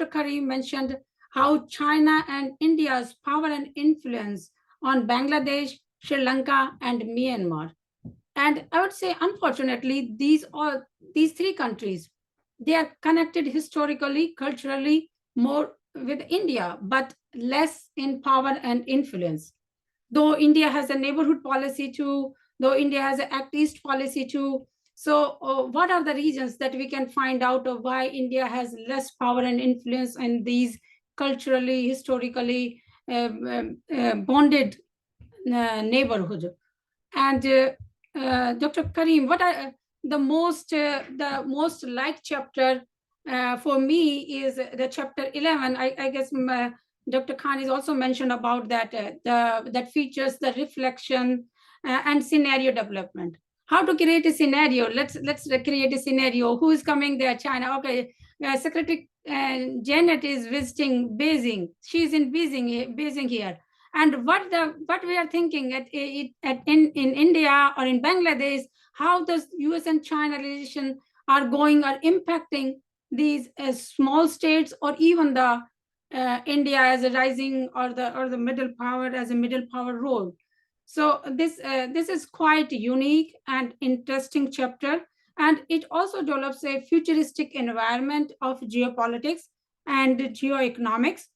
Karim mentioned how China and India's power and influence on Bangladesh, Sri Lanka, and Myanmar. And I would say, unfortunately, these 3 countries, they are connected historically, culturally, more with India, but less in power and influence. Though India has a neighborhood policy too, though India has an Act East policy too. So what are the reasons that we can find out of why India has less power and influence in these culturally, historically bonded neighborhood? And Dr. Karim, what are the most liked chapter for me is the chapter 11. I guess Dr. Khan is also mentioned about that that features the reflection and scenario development. How to create a scenario? Let's create a scenario. Who is coming there? China. Okay, Secretary Janet is visiting Beijing. She's in Beijing here. And what we are thinking in India or in Bangladesh, how does US and China relation are going or impacting these small states or even the India as a rising or the middle power as a middle power role. So this is quite unique and interesting chapter, and it also develops a futuristic environment of geopolitics and geoeconomics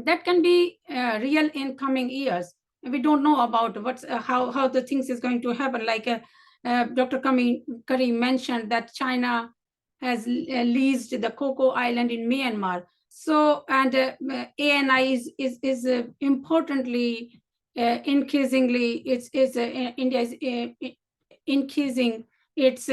that can be real in coming years. We don't know about what's how the things is going to happen. Like Dr. Karim mentioned that China has leased the Coco Island in Myanmar. So and ANI is importantly increasingly India is increasing its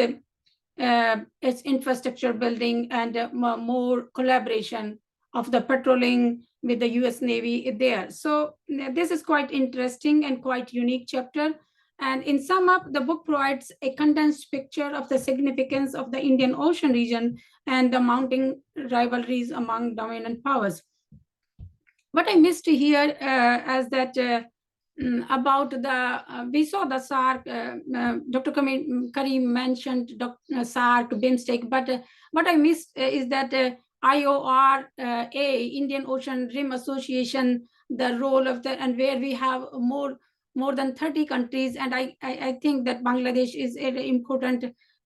infrastructure building and more collaboration of the patrolling with the US Navy there. So this is quite interesting and quite unique chapter. And in sum up, the book provides a condensed picture of the significance of the Indian Ocean region and the mounting rivalries among dominant powers. What I missed here is that about the, we saw the SARC, Dr. Karim mentioned SARC, BIMSTEC, but what I missed is that IORA, Indian Ocean Rim Association, the role of the, and where we have more than 30 countries, and I think that Bangladesh is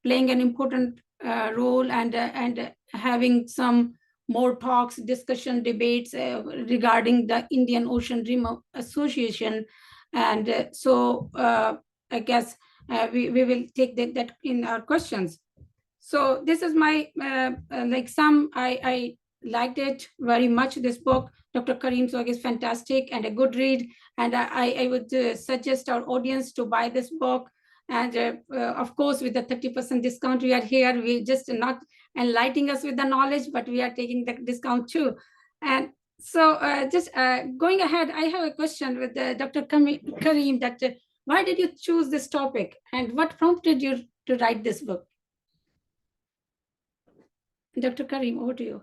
playing an important role and having some more talks, discussion, debates regarding the Indian Ocean Rim Association. And so I guess we will take that in our questions. So this is my, I liked it very much, this book. Dr. Karim Zog is fantastic and a good read. And I would suggest our audience to buy this book. And of course, with the 30% discount we are here, we just not enlightening us with the knowledge, but we are taking the discount too. And so just going ahead, I have a question with Dr. Karim, that why did you choose this topic and what prompted you to write this book? Dr. Karim, over to you.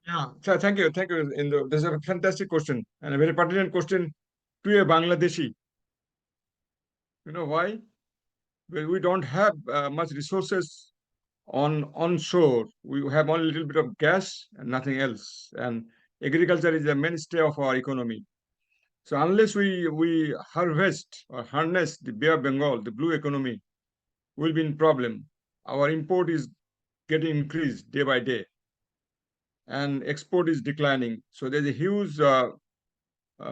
Yeah, so thank you. Indo. This is a fantastic question and a very pertinent question to a Bangladeshi. You know why? Well, we don't have much resources onshore. We have only a little bit of gas and nothing else. And agriculture is the mainstay of our economy. So unless we harvest or harness the Bay of Bengal, the blue economy, we'll be in problem. Our import is getting increased day by day, and export is declining. So there's a huge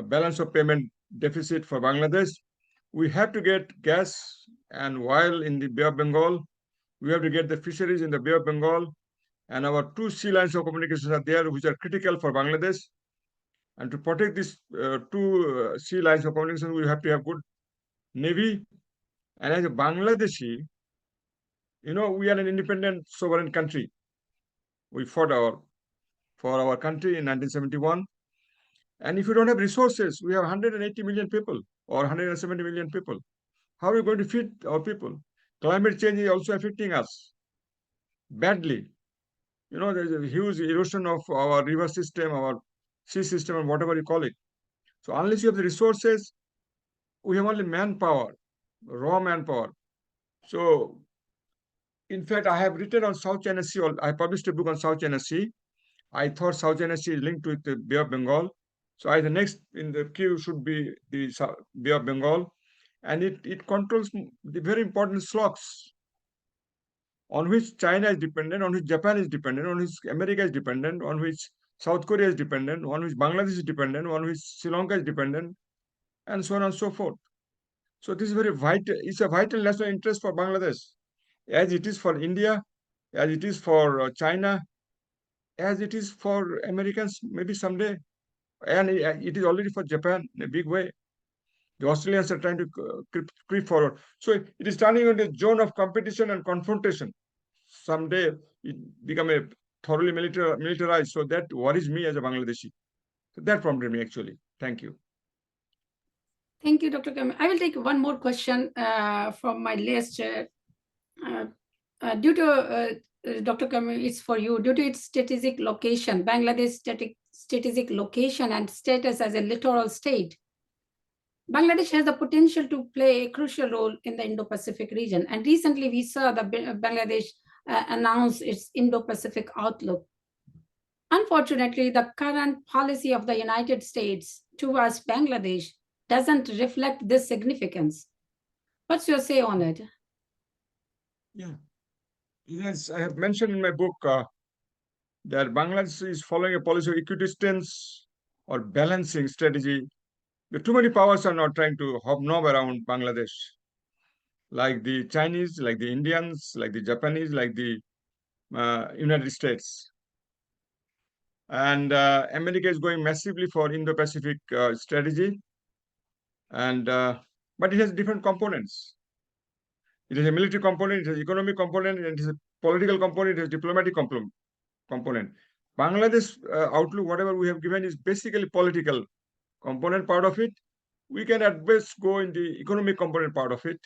balance of payment deficit for Bangladesh. We have to get gas and oil in the Bay of Bengal. We have to get the fisheries in the Bay of Bengal. And our two sea lines of communications are there, which are critical for Bangladesh. And to protect these two sea lines of communication, we have to have good navy. And as a Bangladeshi, you know, we are an independent, sovereign country. We fought for our country in 1971. And if you don't have resources, we have 180 million people or 170 million people. How are we going to feed our people? Climate change is also affecting us badly. You know, there's a huge erosion of our river system, our sea system, and whatever you call it. So unless you have the resources, we have only manpower, raw manpower. So, in fact, I have written on South China Sea. I published a book on South China Sea. I thought South China Sea is linked with the Bay of Bengal. So the next in the queue should be the Bay of Bengal. And it controls the very important slots on which China is dependent, on which Japan is dependent, on which America is dependent, on which South Korea is dependent, on which Bangladesh is dependent, on which Sri Lanka is dependent, and so on and so forth. So this is very vital. It's a vital national interest for Bangladesh, as it is for India, as it is for China, as it is for Americans maybe someday, and it is already for Japan in a big way. The Australians are trying to creep forward. So it is turning into a zone of competition and confrontation. Someday it become a thoroughly militarized. So that worries me as a Bangladeshi. So that prompted me actually. Thank you. Thank you, Dr. Kamil. I will take one more question from my list. Due to Dr. Kamil, it's for you. Due to its strategic location, Bangladesh strategic location and status as a littoral state, Bangladesh has the potential to play a crucial role in the Indo-Pacific region. And recently we saw the Bangladesh announce its Indo-Pacific outlook. Unfortunately, the current policy of the United States towards Bangladesh doesn't reflect this significance. What's your say on it? Yeah. Yes, I have mentioned in my book that Bangladesh is following a policy of equidistance or balancing strategy. The too many powers are not trying to hobnob around Bangladesh, like the Chinese, like the Indians, like the Japanese, like the United States. And America is going massively for Indo-Pacific strategy, and but it has different components. It has a military component, it has economic component, and it has a political component, it has diplomatic component. Bangladesh outlook, whatever we have given, is basically political component part of it. We can at best go in the economic component part of it,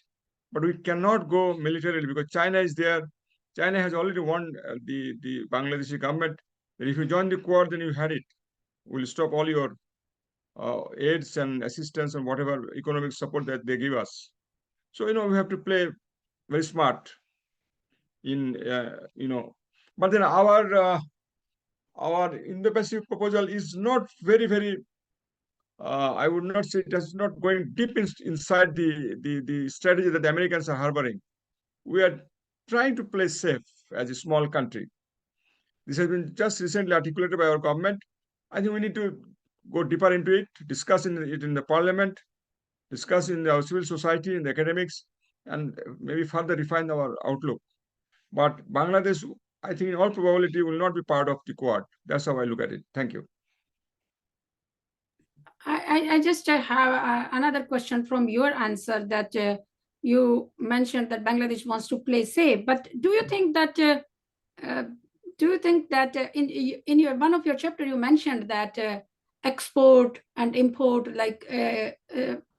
but we cannot go militarily because China is there. China has already warned the Bangladeshi government that if you join the Quad, then you had it. We'll stop all your aids and assistance and whatever economic support that they give us. So, we have to play very smart in, but then our Indo-Pacific proposal is not very, I would not say it is not going deep inside the strategy that the Americans are harboring. We are trying to play safe as a small country. This has been just recently articulated by our government. I think we need to go deeper into it, discuss it in the parliament, discuss in our civil society, in the academics, and maybe further refine our outlook. But Bangladesh, I think in all probability, will not be part of the Quad. That's how I look at it. Thank you. I just have another question from your answer that you mentioned that Bangladesh wants to play safe. But do you think that in your one of your chapter you mentioned that export and import like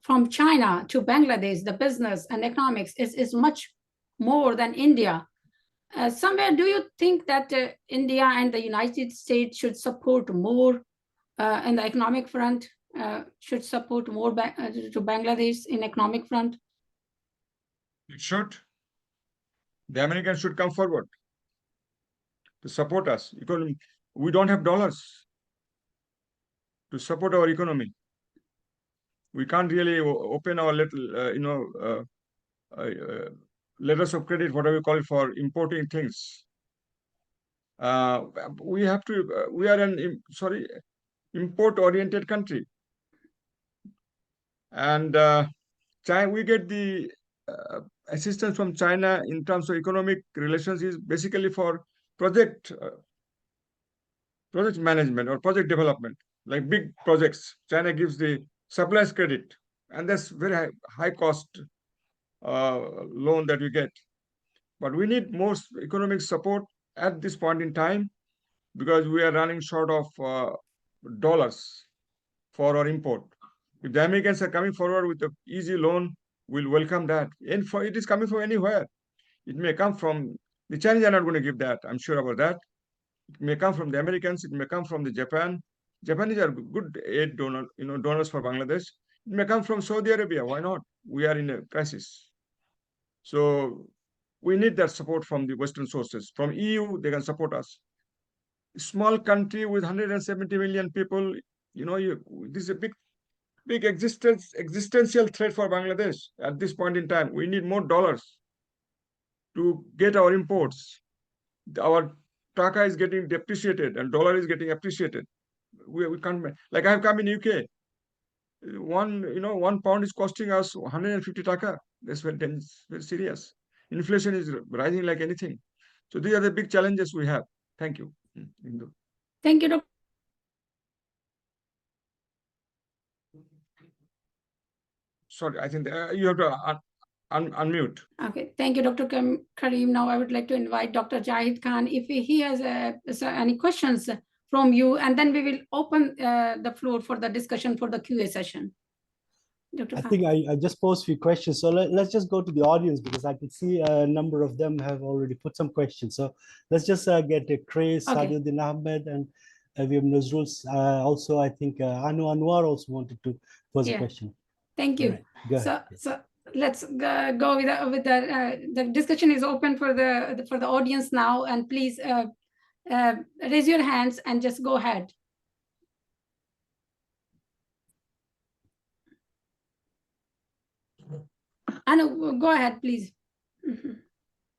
from China to Bangladesh, the business and economics is much more than India. Somewhere, do you think that India and the United States should support more in the economic front? Should support more to Bangladesh in economic front? It should. The Americans should come forward to support us. Economy. We don't have dollars to support our economy. We can't really open our little, letters of credit, whatever you call it, for importing things. We have to. We are an import-oriented country, and China. We get the assistance from China in terms of economic relations is basically for project management or project development, like big projects. China gives the suppliers credit, and that's very high cost loan that we get. But we need more economic support at this point in time because we are running short of dollars for our import. If the Americans are coming forward with an easy loan, we'll welcome that. And for it is coming from anywhere. It may come from the Chinese are not going to give that. I'm sure about that. It may come from the Americans. It may come from the Japan. Japanese are good aid donors for Bangladesh. It may come from Saudi Arabia. Why not? We are in a crisis. So we need that support from the Western sources. From EU, they can support us. Small country with 170 million people, this is a big existential threat for Bangladesh at this point in time. We need more dollars to get our imports. Our taka is getting depreciated and dollar is getting appreciated. We can't, like I've come in UK. One pound is costing us 150 taka. That's very serious. Inflation is rising like anything. So these are the big challenges we have. Thank you. Thank you, Dr. Sorry, I think you have to unmute. Okay, thank you, Dr. Karim. Now I would like to invite Dr. Jahid Khan if he has any questions from you, and then we will open the floor for the discussion for the QA session. Dr. I Khan. think I just posed a few questions. So let's just go to the audience because I can see a number of them have already put some questions. So let's just get Chris, Okay. Saduddin Ahmed, and we have Nazrul. Also, I think Anu Anwar also wanted to pose a question. Thank you. Right. So let's go with the discussion is open for the audience now, and please raise your hands and just go ahead. Anu, go ahead, please.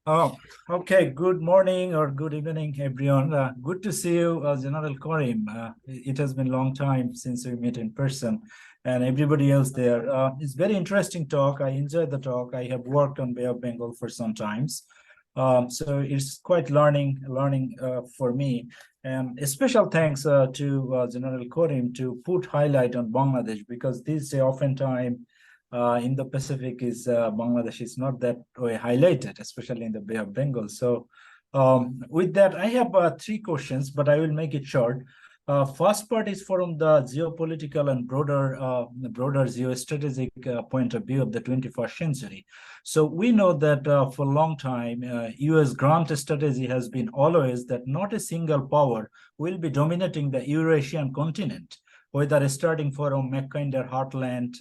Oh, okay. Good morning or good evening, everyone. Good to see you, General Karim. It has been a long time since we met in person, and everybody else there. It's very interesting talk. I enjoyed the talk. I have worked on Bay of Bengal for some times, so it's quite learning for me. And a special thanks to General Karim to put highlight on Bangladesh, because this oftentimes Indo-Pacific is Bangladesh is not that way highlighted, especially in the Bay of Bengal. So with that, I have 3 questions, but I will make it short. First part is from the geopolitical and broader geostrategic point of view of the 21st century. So we know that for a long time, US grand strategy has been always that not a single power will be dominating the Eurasian continent, whether starting from Mackinder heartland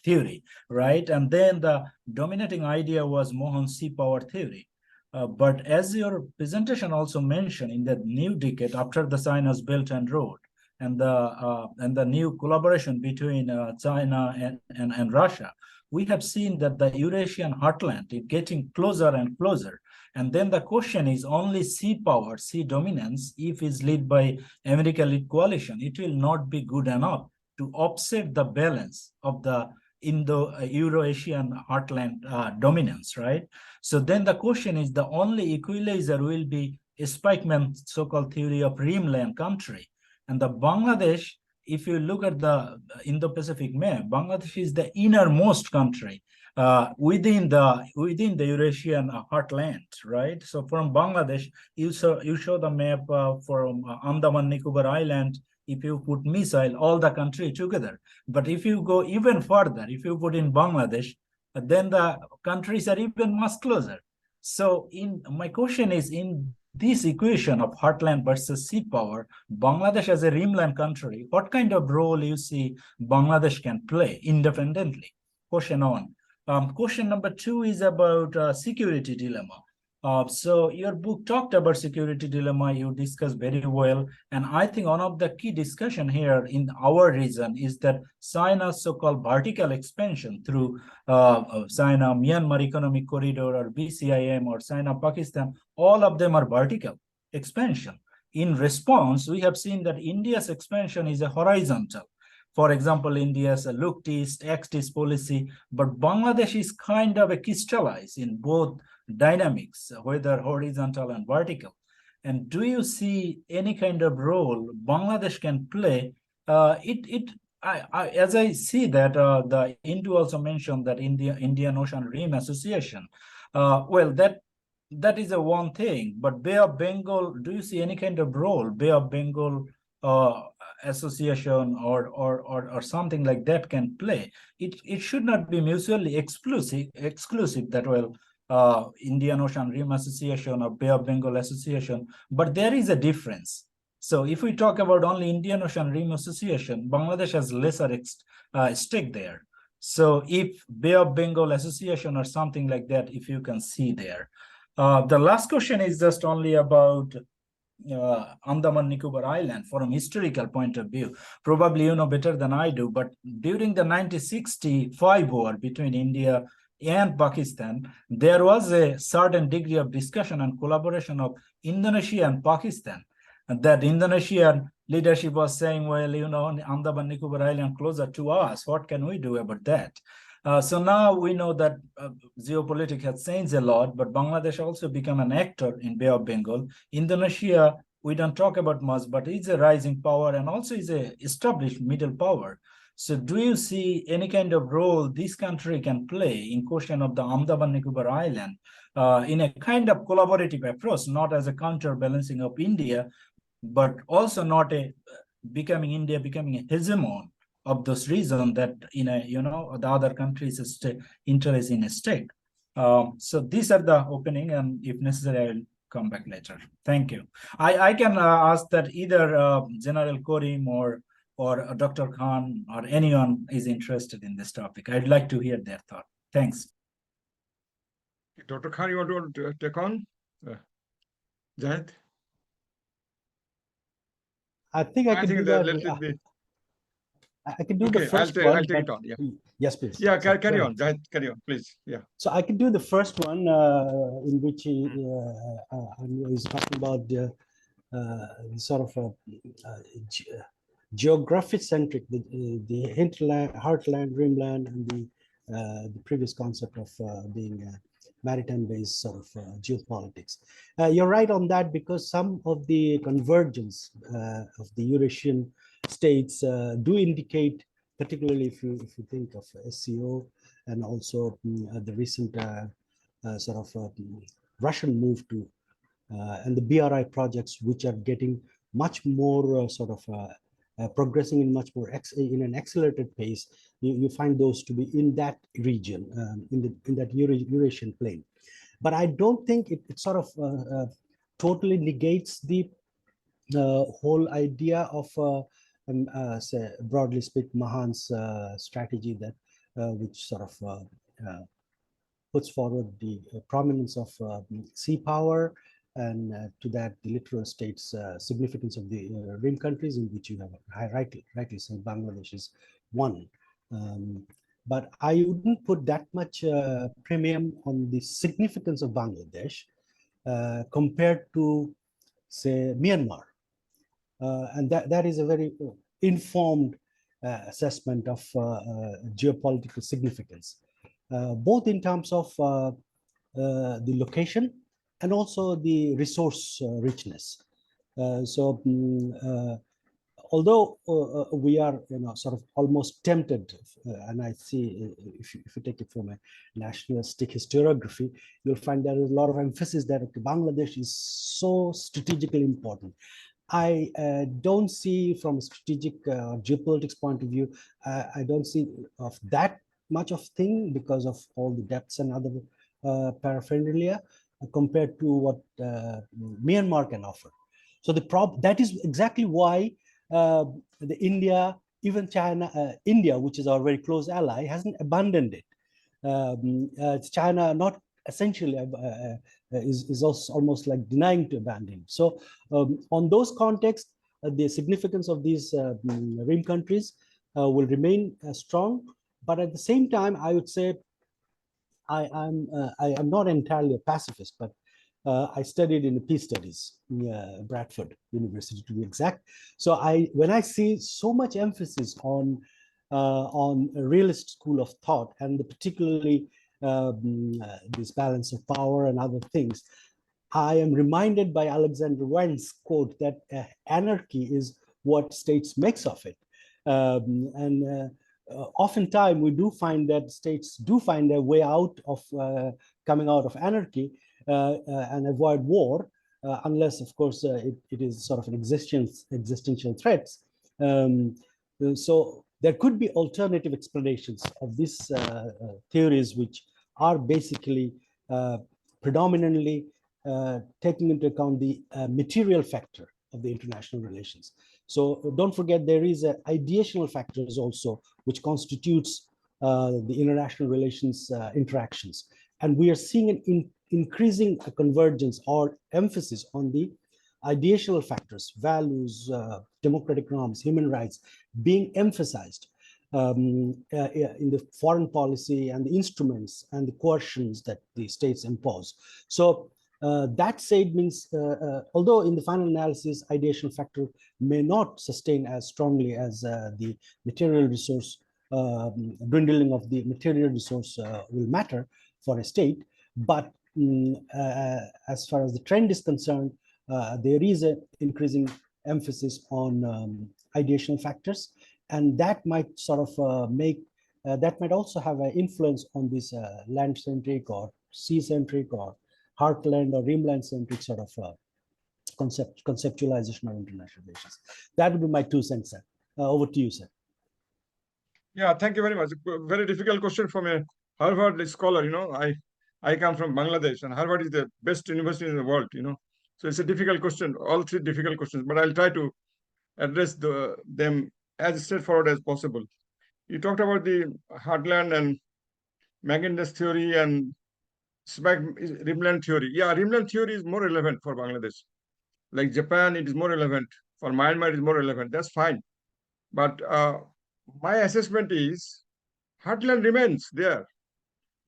theory, right? And then the dominating idea was Mohan sea power theory. But as your presentation also mentioned, in the new decade after the China's Belt and Road and the new collaboration between China and Russia, we have seen that the Eurasian heartland is getting closer and closer. And then the question is only sea power, sea dominance, if is led by America-led coalition, it will not be good enough to offset the balance of the Indo-Eurasian heartland dominance, right? So then the question is the only equalizer will be Spikeman's so-called theory of rimland country. And the Bangladesh, if you look at the Indo-Pacific map, Bangladesh is the innermost country within the Eurasian heartland, right? So from Bangladesh, you show the map from Andaman Nicobar Island. If you put missile, all the country together. But if you go even further, if you put in Bangladesh, then the countries are even much closer. So my question is, in this equation of heartland versus sea power, Bangladesh as a rimland country, what kind of role you see Bangladesh can play independently? Question 1. Question number 2 is about security dilemma. So your book talked about security dilemma, you discussed very well. And I think one of the key discussion here in our region is that China's so-called vertical expansion through China-Myanmar Economic Corridor or BCIM or China-Pakistan, all of them are vertical expansion. In response, we have seen that India's expansion is a horizontal. For example, India's look east, act east policy, but Bangladesh is kind of a crystallized in both dynamics, whether horizontal and vertical. And do you see any kind of role Bangladesh can play? As I see that the Indu also mentioned that Indian Ocean Rim Association. Well, that is a one thing, but Bay of Bengal, do you see any kind of role Bay of Bengal association or something like that can play? It should not be mutually exclusive that well Indian Ocean Rim Association or Bay of Bengal Association, but there is a difference. So if we talk about only Indian Ocean Rim Association, Bangladesh has lesser stake there. So if Bay of Bengal Association or something like that, if you can see there. The last question is just only about Andaman Nicobar Island from historical point of view. Probably you know better than I do, but during the 1965 war between India and Pakistan, there was a certain degree of discussion and collaboration of Indonesia and Pakistan. And that Indonesian leadership was saying, well, you know, Andaman Nicobar Island closer to us, what can we do about that? So now we know that geopolitics has changed a lot, but Bangladesh also become an actor in Bay of Bengal. Indonesia, we don't talk about much, but it's a rising power and also is a established middle power. So do you see any kind of role this country can play in question of the Andaman Nicobar Island in a kind of collaborative approach, not as a counterbalancing of India, but also not becoming a hegemon of those reasons that the other countries' interest in a stake. So these are the opening, and if necessary, I will come back later. Thank you. I can ask that either General Karim or Dr. Khan or anyone is interested in this topic. I'd like to hear their thought. Thanks. Dr. Khan, you want to take on? Jahid? I think I I can think do that that. let it be. I can do the Okay, first one. I'll take but- it on. Yeah. Yes, please. Yeah, So, carry go on. ahead. Carry on, please. Yeah. So I can do the first one in which he's talking about sort of geographic centric, the hinterland, heartland, rimland, and the previous concept of being maritime based sort of geopolitics. You're right on that, because some of the convergence of the Eurasian states do indicate, particularly if you think of SCO and also the recent sort of Russian move to and the BRI projects, which are getting much more sort of progressing in much more in an accelerated pace. You find those to be in that region, in that Eurasian plane. But I don't think it sort of totally negates the whole idea of say, broadly speaking, Mahan's strategy that which sort of puts forward the prominence of sea power, and to that the littoral states significance of the rim countries, in which you have rightly said Bangladesh is one. But I wouldn't put that much premium on the significance of Bangladesh compared to, say, Myanmar. And that is a very informed assessment of geopolitical significance, both in terms of the location and also the resource richness. Although we are, sort of almost tempted, and I see if you take it from a nationalistic historiography, you'll find there is a lot of emphasis that Bangladesh is so strategically important. I don't see, from a strategic geopolitics point of view, I don't see of that much of thing, because of all the depths and other paraphernalia compared to what Myanmar can offer. So that is exactly why the India, even China, India, which is our very close ally, hasn't abandoned it. China not essentially is also almost like denying to abandon. So on those contexts, the significance of these rim countries will remain strong. But at the same time, I would say I am not entirely a pacifist, but I studied in the peace studies, Bradford University to be exact. So when I see so much emphasis on a realist school of thought, and particularly this balance of power and other things, I am reminded by Alexander Wang's quote that anarchy is what states makes of it. Oftentimes we do find that states do find a way out of coming out of anarchy and avoid war, unless, of course, it is sort of an existential threats. So there could be alternative explanations of these theories, which are basically predominantly taking into account the material factor of the international relations. So don't forget, there is ideational factors also, which constitutes the international relations interactions. And we are seeing an increasing convergence or emphasis on the ideational factors, values, democratic norms, human rights being emphasized in the foreign policy and the instruments and the coercions that the states impose. So that said means, although in the final analysis, ideation factor may not sustain as strongly as the material resource, dwindling of the material resource will matter for a state, but as far as the trend is concerned, there is an increasing emphasis on ideational factors, and that might sort of that might also have an influence on this land-centric or sea-centric or heartland or rimland-centric sort of conceptualization of international relations. That would be my 2 cents, sir. Over to you, sir. Yeah, thank you very much. Very difficult question from a Harvard scholar. I come from Bangladesh, and Harvard is the best university in the world. So it's a difficult question. All 3 difficult questions, but I'll try to address them as straightforward as possible. You talked about the heartland and Magenda's theory and rimland theory. Yeah, rimland theory is more relevant for Bangladesh. Like Japan, it is more relevant for Myanmar is more relevant. That's fine. But my assessment is heartland remains there.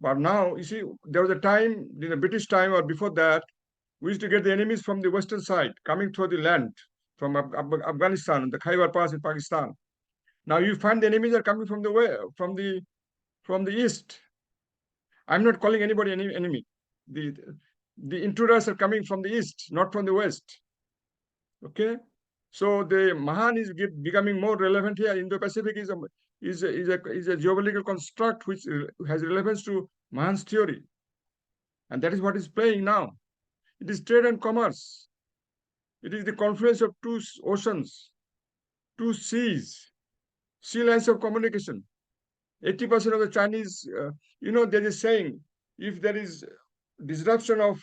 But now, you see, there was a time in the British time or before that, we used to get the enemies from the western side coming through the land from Afghanistan, the Khyber Pass in Pakistan. Now you find the enemies are coming from the way, from the east. I'm not calling anybody any enemy. The intruders are coming from the east, not from the west. Okay, so the Mahan is becoming more relevant here. Indo-Pacific is a geopolitical construct which has relevance to Mahan's theory, and that is what is playing now. It is trade and commerce. It is the confluence of two oceans, two seas, sea lines of communication. 80% of the Chinese, there is saying, if there is disruption of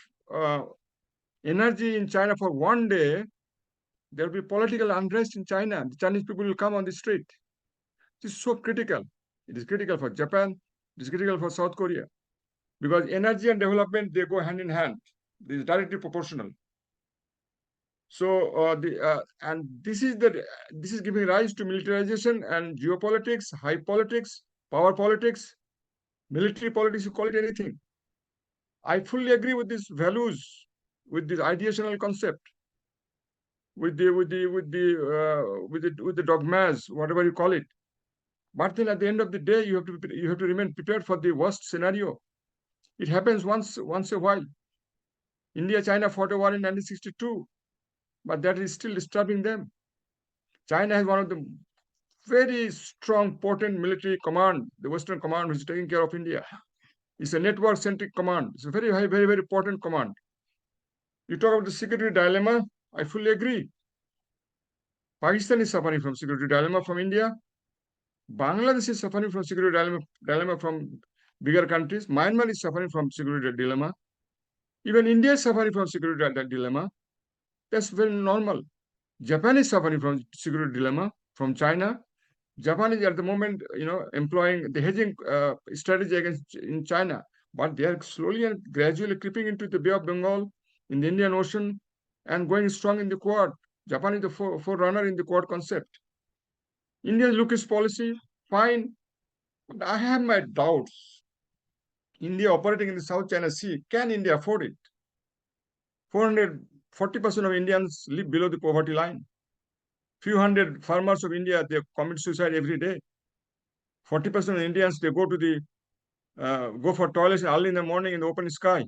energy in China for one day, there will be political unrest in China. The Chinese people will come on the street. It is so critical. It is critical for Japan. It is critical for South Korea. Because energy and development, they go hand in hand. This is directly proportional. So and this is giving rise to militarization and geopolitics, high politics, power politics, military politics, you call it anything. I fully agree with these values, with this ideational concept, with the dogmas, whatever you call it. But then at the end of the day, you have to remain prepared for the worst scenario. It happens once a while. India-China fought a war in 1962, but that is still disturbing them. China has one of the very strong, potent military command, the Western command, which is taking care of India. It's a network-centric command. It's a very high, very, very potent command. You talk about the security dilemma, I fully agree. Pakistan is suffering from security dilemma from India. Bangladesh is suffering from security dilemma from bigger countries. Myanmar is suffering from security dilemma. Even India is suffering from security dilemma. That's very normal. Japan is suffering from security dilemma from China. Japan is at the moment, employing the hedging strategy against in China, but they are slowly and gradually creeping into the Bay of Bengal, in the Indian Ocean, and going strong in the Quad. Japan is the forerunner in the Quad concept. India's Lucas policy, fine, but I have my doubts. India operating in the South China Sea, can India afford it? 40% of Indians live below the poverty line. Few hundred farmers of India, they commit suicide every day. 40% of Indians, they go for toilets early in the morning in the open sky.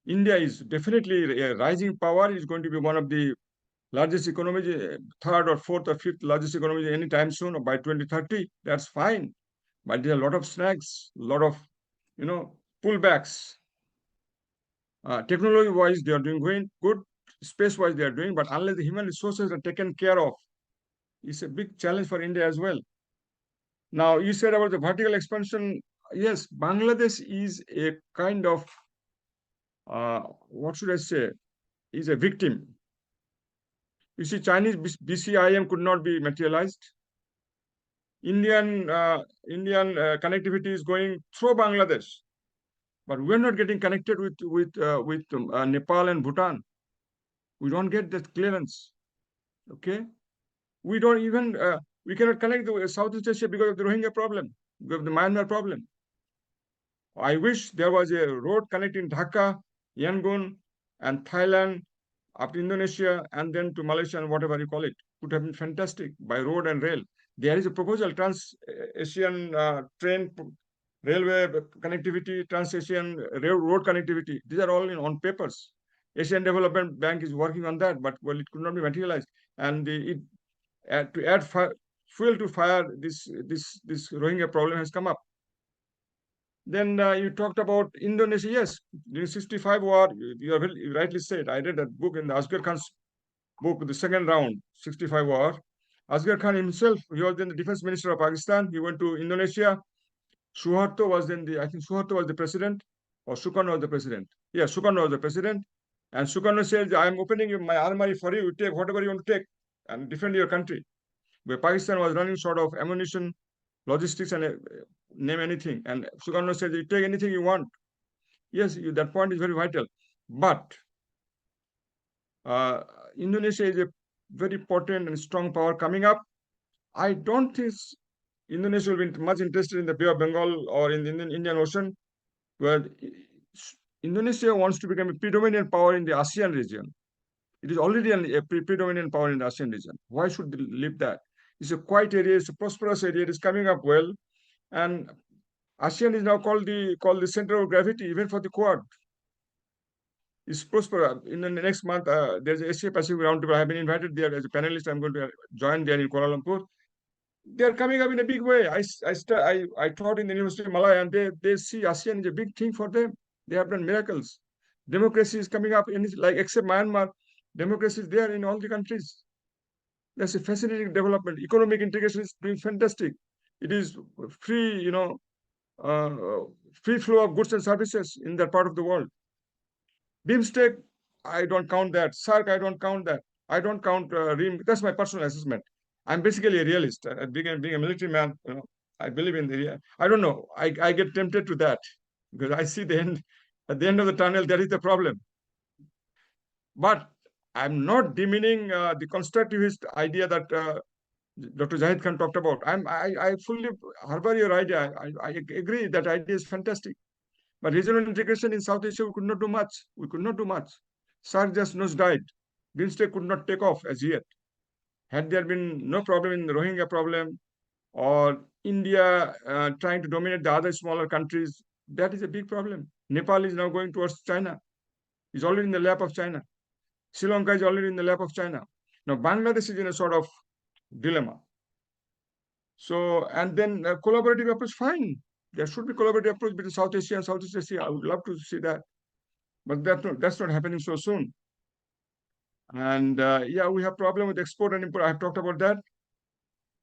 India is definitely a rising power. Is going to be one of the largest economies, third or fourth or fifth largest economy anytime soon, or by 2030. That's fine. But there are a lot of snags, a lot of, pullbacks. Technology-wise, they are doing good. Space-wise, they are doing, but unless the human resources are taken care of, it's a big challenge for India as well. Now, you said about the vertical expansion. Yes, Bangladesh is a kind of, what should I say, is a victim. You see, Chinese BCIM could not be materialized. Indian connectivity is going through Bangladesh, but we're not getting connected with Nepal and Bhutan. We don't get that clearance. Okay, we don't even we cannot connect the Southeast Asia because of the Rohingya problem, because of the Myanmar problem. I wish there was a road connecting Dhaka, Yangon, and Thailand up to Indonesia and then to Malaysia and whatever you call it. Would have been fantastic by road and rail. There is a proposal, Trans-Asian train railway connectivity, Trans-Asian road connectivity. These are all on papers. Asian Development Bank is working on that, but well, it could not be materialized. And to add fuel to fire, this Rohingya problem has come up. Then you talked about Indonesia. Yes, during 65 war, you have rightly said. I read that book in the Asghar Khan's book, the second round, 65 war. Asghar Khan himself, he was then the defense minister of Pakistan. He went to Indonesia. Suharto was then I think Suharto was the president, or Sukarno was the president. Yeah, Sukarno was the president. And Sukarno says, I am opening my armory for you. Take whatever you want to take and defend your country. Where Pakistan was running short of ammunition, logistics, and name anything. And Sukarno says, you take anything you want. Yes, that point is very vital. But Indonesia is a very potent and strong power coming up. I don't think Indonesia will be much interested in the Bay of Bengal or in the Indian Ocean, where Indonesia wants to become a predominant power in the ASEAN region. It is already a predominant power in the ASEAN region. Why should they leave that? It's a quiet area, it's a prosperous area, it is coming up well. And ASEAN is now called the center of gravity, even for the Quad. It's prosperous. In the next month, there's a Asia-Pacific roundtable. I have been invited there as a panelist. I'm going to join there in Kuala Lumpur. They're coming up in a big way. I taught in the University of Malaya, and they see ASEAN is a big thing for them. They have done miracles. Democracy is coming up in, like, except Myanmar, democracy is there in all the countries. That's a fascinating development. Economic integration is doing fantastic. It is free, free flow of goods and services in that part of the world. BIMSTEC, I don't count that. SARC, I don't count that. I don't count RIM. That's my personal assessment. I'm basically a realist. Being a military man, I believe in the. I don't know. I get tempted to that because I see the end. At the end of the tunnel, that is the problem. But I'm not demeaning the constructivist idea that Dr. Zahid Khan talked about. I fully harbor your idea. I agree that idea is fantastic. But regional integration in South Asia, we could not do much. We could not do much. SARC just nosedive. BIMSTEC could not take off as yet. Had there been no problem in the Rohingya problem or India trying to dominate the other smaller countries, that is a big problem. Nepal is now going towards China. It's already in the lap of China. Sri Lanka is already in the lap of China. Now, Bangladesh is in a sort of dilemma. So, and then collaborative approach, fine. There should be collaborative approach between South Asia and Southeast Asia. I would love to see that. But that's not happening so soon. And yeah, we have problem with export and import. I have talked about that.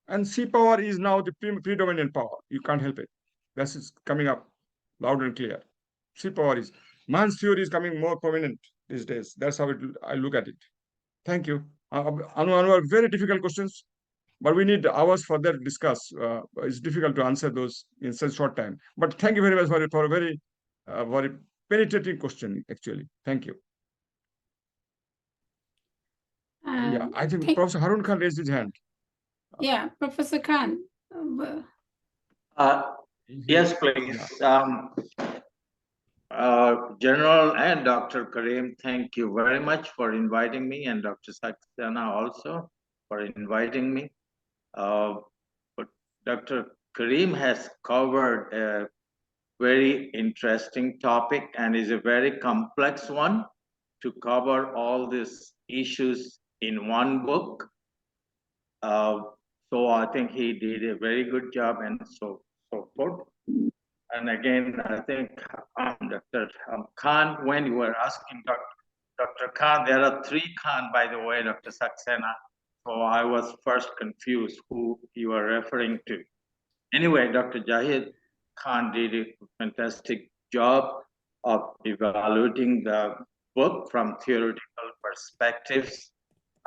And sea power is now the predominant power. You can't help it. This is coming up loud and clear. Sea power is. Man's theory is coming more prominent these days. That's how I look at it. Thank you. Anu, very difficult questions, but we need hours for that to discuss. It's difficult to answer those in such short time. But thank you very much for a very penetrating question, actually. Thank you. Yeah, I think Professor Harun Khan raised his hand. Yeah, Professor Khan. Yes, please. General and Dr. Karim, thank you very much for inviting me, and Dr. Saxena also for inviting me. But Dr. Karim has covered a very interesting topic and is a very complex one to cover all these issues in one book. So I think he did a very good job and so forth. And again, I think Dr. Khan, when you were asking Dr. Khan, there are 3 Khan, by the way, Dr. Saxena. So I was first confused who you were referring to. Anyway, Dr. Zahid Khan did a fantastic job of evaluating the book from theoretical perspectives.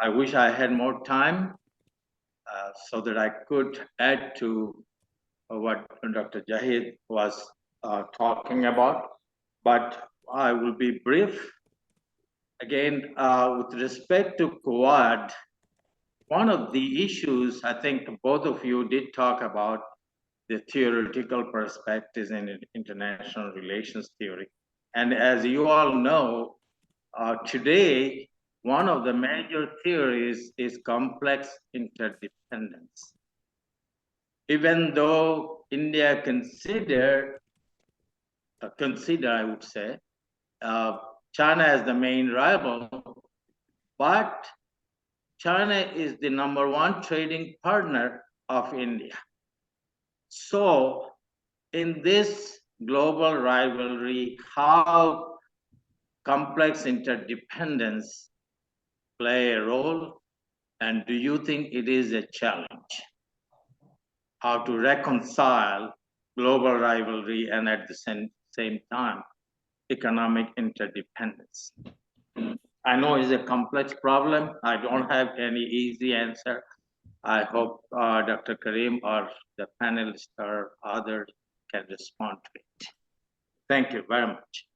I wish I had more time so that I could add to what Dr. Zahid was talking about, but I will be brief. Again, with respect to Quad, one of the issues I think both of you did talk about the theoretical perspectives in international relations theory. And as you all know, today, one of the major theories is complex interdependence. Even though India consider, I would say, China as the main rival, but China is the #1 trading partner of India. So in this global rivalry, how complex interdependence play a role, and do you think it is a challenge? How to reconcile global rivalry and at the same time, economic interdependence. I know it's a complex problem. I don't have any easy answer. I hope Dr. Karim or the panelists or others can respond to it. Thank you very much.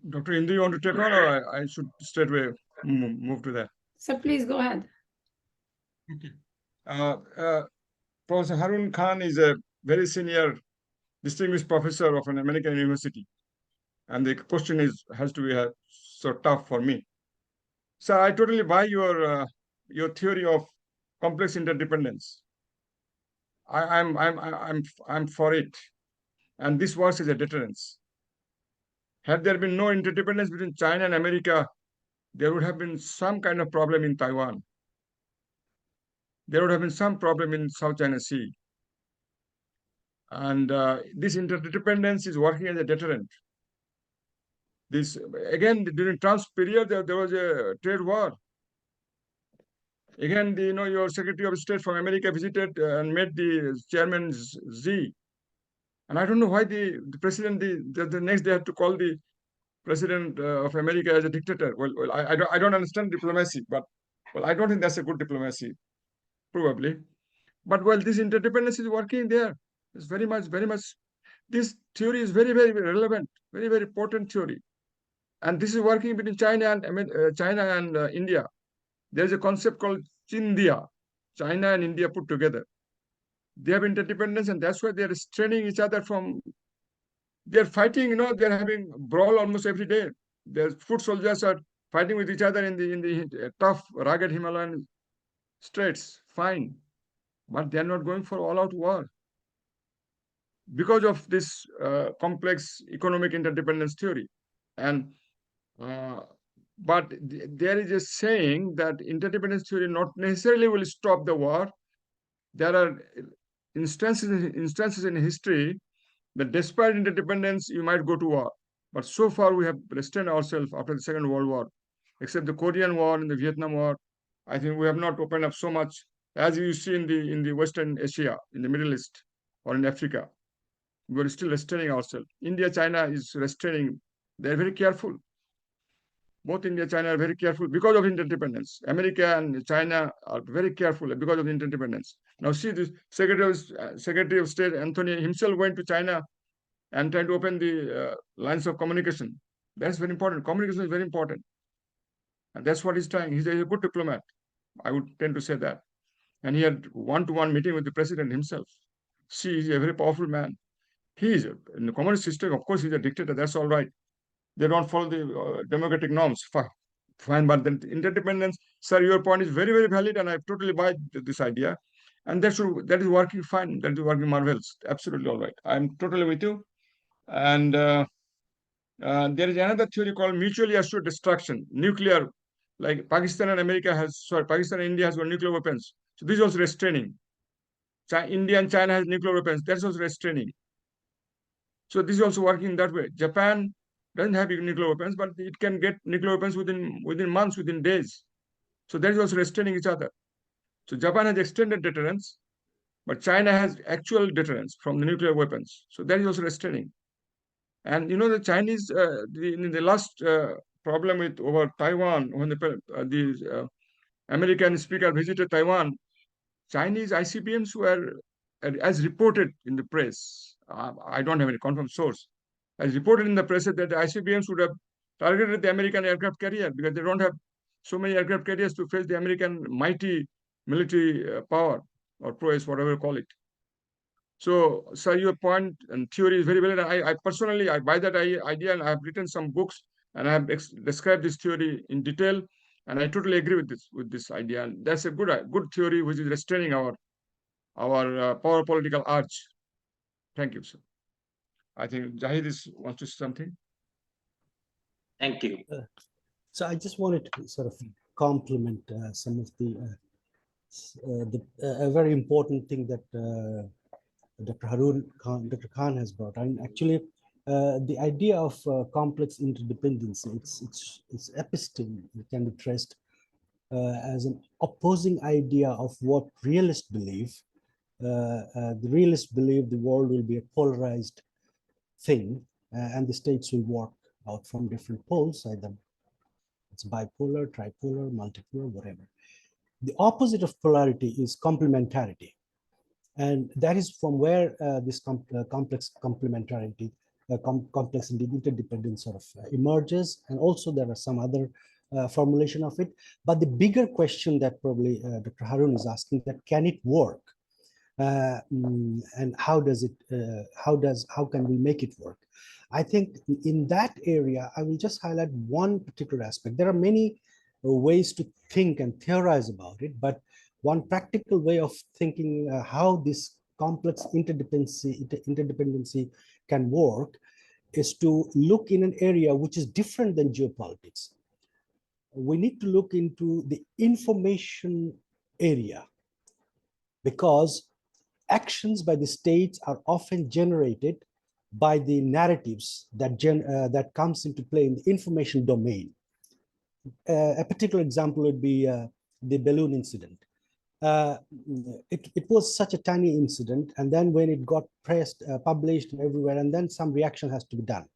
Dr. Indu, you want to take on, or I should straight away move to that? So please go ahead. Okay. Professor Harun Khan is a very senior distinguished professor of an American university. And the question has to be so tough for me. So I totally buy your theory of complex interdependence. I'm for it, and this works as a deterrence. Had there been no interdependence between China and America, there would have been some kind of problem in Taiwan. There would have been some problem in South China Sea. And this interdependence is working as a deterrent. This again during Trump's period, there was a trade war. Again, your Secretary of State from America visited and met the chairman Z. And I don't know why the president the next day had to call the president of America as a dictator. Well, I don't understand diplomacy, but I don't think that's a good diplomacy, probably. But this interdependence is working there. It's very much. This theory is very, very relevant, very, very potent theory, and this is working between China and India. There's a concept called Chindia, China and India put together. They have interdependence, and that's why they're restraining each other from. They're fighting, they're having brawl almost every day. Their foot soldiers are fighting with each other in the tough, rugged Himalayan straits. Fine, but they're not going for all-out war because of this complex economic interdependence theory. And but there is a saying that interdependence theory not necessarily will stop the war. There are instances in history that despite interdependence, you might go to war. But so far, we have restrained ourselves after the Second World War, except the Korean War and the Vietnam War. I think we have not opened up so much as you see in the Western Asia, in the Middle East, or in Africa. We are still restraining ourselves. India, China is restraining. They're very careful. Both India and China are very careful because of interdependence. America and China are very careful because of interdependence. Now see this Secretary of State Anthony himself went to China and tried to open the lines of communication. That's very important. Communication is very important. And that's what he's trying. He's a good diplomat. I would tend to say that. And he had one-to-one meeting with the president himself. See, he's a very powerful man. He is in the communist system, of course, he's a dictator. That's all right. They don't follow the democratic norms. Fine, but then interdependence, sir, your point is very, very valid, and I totally buy this idea. And that is working fine. That is working marvelous. Absolutely all right. I'm totally with you. And there is another theory called mutually assured destruction, nuclear, like Pakistan and India has got nuclear weapons. So this is also restraining. India and China has nuclear weapons. That's also restraining. So this is also working that way. Japan doesn't have nuclear weapons, but it can get nuclear weapons within months, within days. So that is also restraining each other. So Japan has extended deterrence, but China has actual deterrence from the nuclear weapons. So that is also restraining. And the Chinese, in the last problem over Taiwan, when the American speaker visited Taiwan, Chinese ICBMs were, as reported in the press, I don't have any confirmed source, as reported in the press that the ICBMs would have targeted the American aircraft carrier because they don't have so many aircraft carriers to face the American mighty military power or prowess, whatever you call it. So, sir, your point and theory is very valid. I personally buy that idea, and I have written some books and I have described this theory in detail, and I totally agree with this idea. And that's a good theory which is restraining our power political urge. Thank you, sir. I think Jahid wants to say something. Thank you. So I just wanted to sort of complement some of a very important thing that Dr. Khan has brought. And actually, the idea of complex interdependence, its episteme can be traced as an opposing idea of what realists believe. The realists believe the world will be a polarized thing, and the states will work out from different poles, either it's bipolar, tripolar, multipolar, whatever. The opposite of polarity is complementarity. And that is from where this complex complementarity, complex interdependence sort of emerges. And also there are some other formulation of it. But the bigger question that probably Dr. Harun is asking, that can it work? And how can we make it work? I think in that area, I will just highlight one particular aspect. There are many ways to think and theorize about it, but one practical way of thinking how this complex interdependency can work is to look in an area which is different than geopolitics. We need to look into the information area, because actions by the states are often generated by the narratives that comes into play in the information domain. A particular example would be the balloon incident. It was such a tiny incident, and then when it got pressed, published everywhere, and then some reaction has to be done.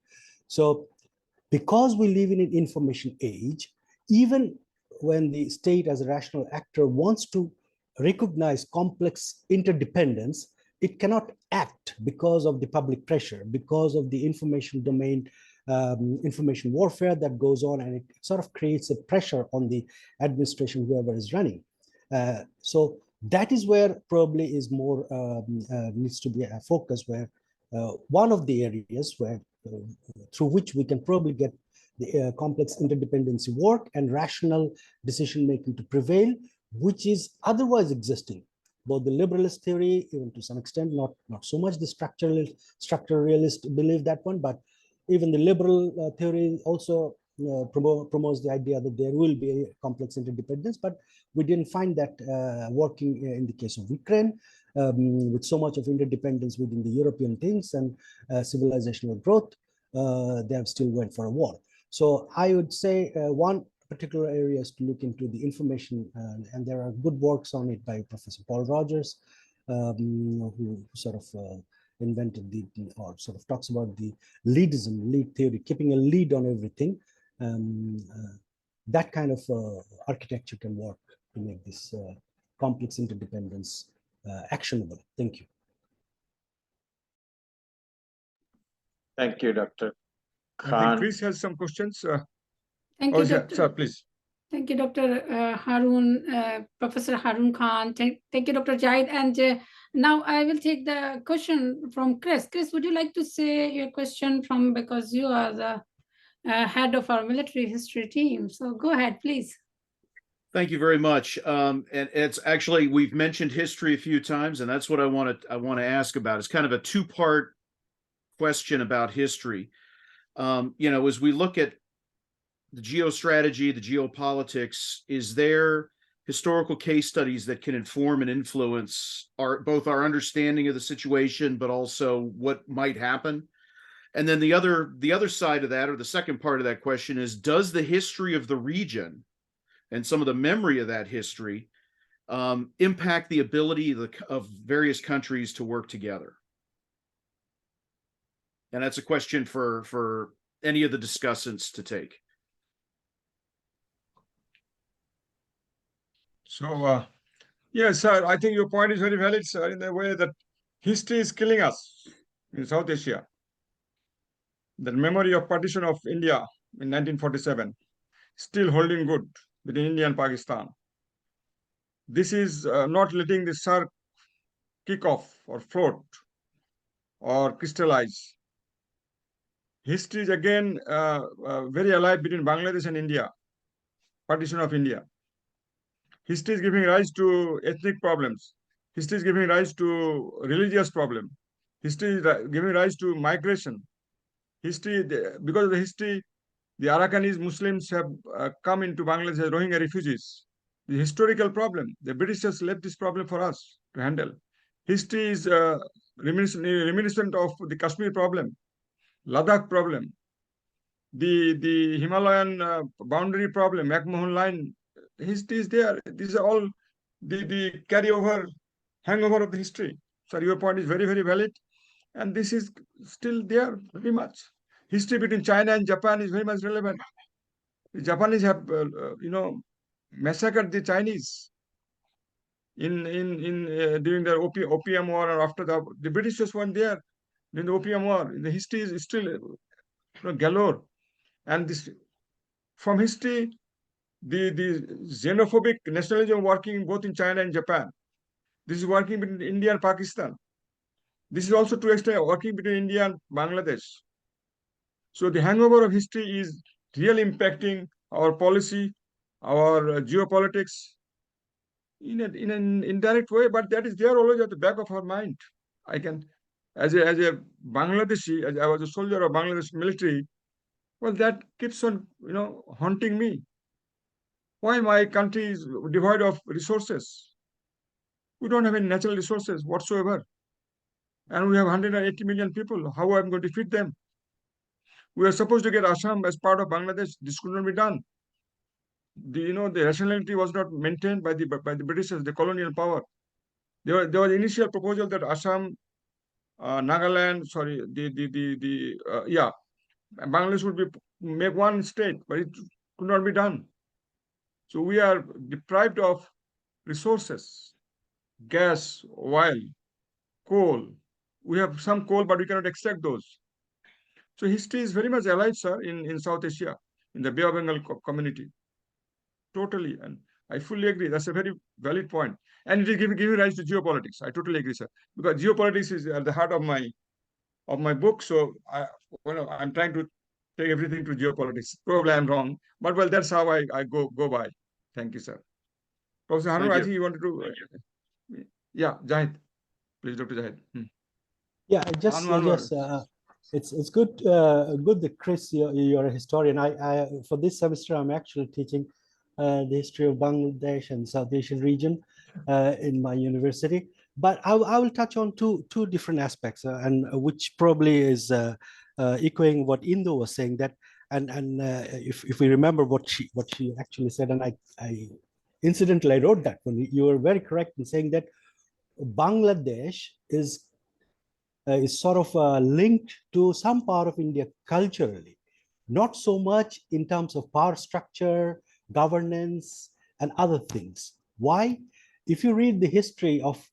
So because we live in an information age, even when the state as a rational actor wants to recognize complex interdependence, it cannot act because of the public pressure, because of the information domain, information warfare that goes on, and it sort of creates a pressure on the administration, whoever is running. So that is where probably is more needs to be a focus, where one of the areas where through which we can probably get the complex interdependency work and rational decision making to prevail, which is otherwise existing. Both the liberalist theory, even to some extent, not so much the structuralist believe that one, but even the liberal theory also promotes the idea that there will be a complex interdependence, but we didn't find that working in the case of Ukraine, with so much of interdependence within the European things and civilizational growth, they have still went for a war. So I would say one particular area is to look into the information, and there are good works on it by Professor Paul Rogers, who sort of invented or sort of talks about the lead theory, keeping a lead on everything. That kind of architecture can work to make this complex interdependence actionable. Thank you. Thank you, Dr. I think Khan. Chris has some questions. Thank you, sir, Dr. please. Thank you, Dr. Harun, Professor Harun Khan. Thank you, Dr. Jahid. And now I will take the question from Chris. Chris, would you like to say your question because you are the head of our military history team. So go ahead, please. Thank you very much. And it's actually, we've mentioned history a few times, and that's what I want to ask about. It's kind of a two-part question about history. As we look at the geostrategy, the geopolitics, is there historical case studies that can inform and influence both our understanding of the situation, but also what might happen? And then the other side of that, or the second part of that question, is, does the history of the region and some of the memory of that history impact the ability of various countries to work together? And that's a question for any of the discussants to take. So, yes, sir, I think your point is very valid, sir, in the way that history is killing us in South Asia. The memory of partition of India in 1947 still holding good between India and Pakistan. This is not letting the SARC kick off or float or crystallize. History is again very alive between Bangladesh and India, partition of India. History is giving rise to ethnic problems. History is giving rise to religious problems. History is giving rise to migration. History, because of the history, the Arakanese Muslims have come into Bangladesh as Rohingya refugees. The historical problem, the Britishers left this problem for us to handle. History is reminiscent of the Kashmir problem, Ladakh problem, the Himalayan boundary problem, McMahon line. History is there. These are all the carryover, hangover of the history. So your point is very, very valid. And this is still there very much. History between China and Japan is very much relevant. The Japanese have, massacred the Chinese during their opium war, or after the British just weren't there during the opium war. The history is still galore. And this, from history, the xenophobic nationalism working both in China and Japan. This is working between India and Pakistan. This is also to extent working between India and Bangladesh. So the hangover of history is really impacting our policy, our geopolitics in an indirect way, but that is there always at the back of our mind. I can, as a Bangladeshi, as I was a soldier of Bangladesh military, well, that keeps on, haunting me. Why my country is devoid of resources? We don't have any natural resources whatsoever. And we have 180 million people. How am I going to feed them? We are supposed to get Assam as part of Bangladesh. This could not be done. The rationality was not maintained by the British as the colonial power. There was initial proposal that Assam, Nagaland, sorry, Bangladesh would make one state, but it could not be done. So we are deprived of resources, gas, oil, coal. We have some coal, but we cannot extract those. So history is very much alive, sir, in South Asia, in the Bay of Bengal community. Totally. And I fully agree. That's a very valid point. And it is giving rise to geopolitics. I totally agree, sir. Because geopolitics is at the heart of my book. So I'm trying to take everything to geopolitics. Probably I'm wrong. But well, that's how I go by. Thank you, sir. Professor Harun, I think you wanted to yeah, Jahid. Please, Dr. Jahid. Yeah, it's good that Chris, you're a historian. I for this semester I'm actually teaching the history of Bangladesh and South Asian region in my university. But I will touch on two different aspects, and which probably is echoing what Indo was saying. That and if we remember what she actually said, and I incidentally I wrote that when you were very correct in saying that Bangladesh is sort of linked to some part of India culturally, not so much in terms of power structure, governance, and other things. Why? If you read the history of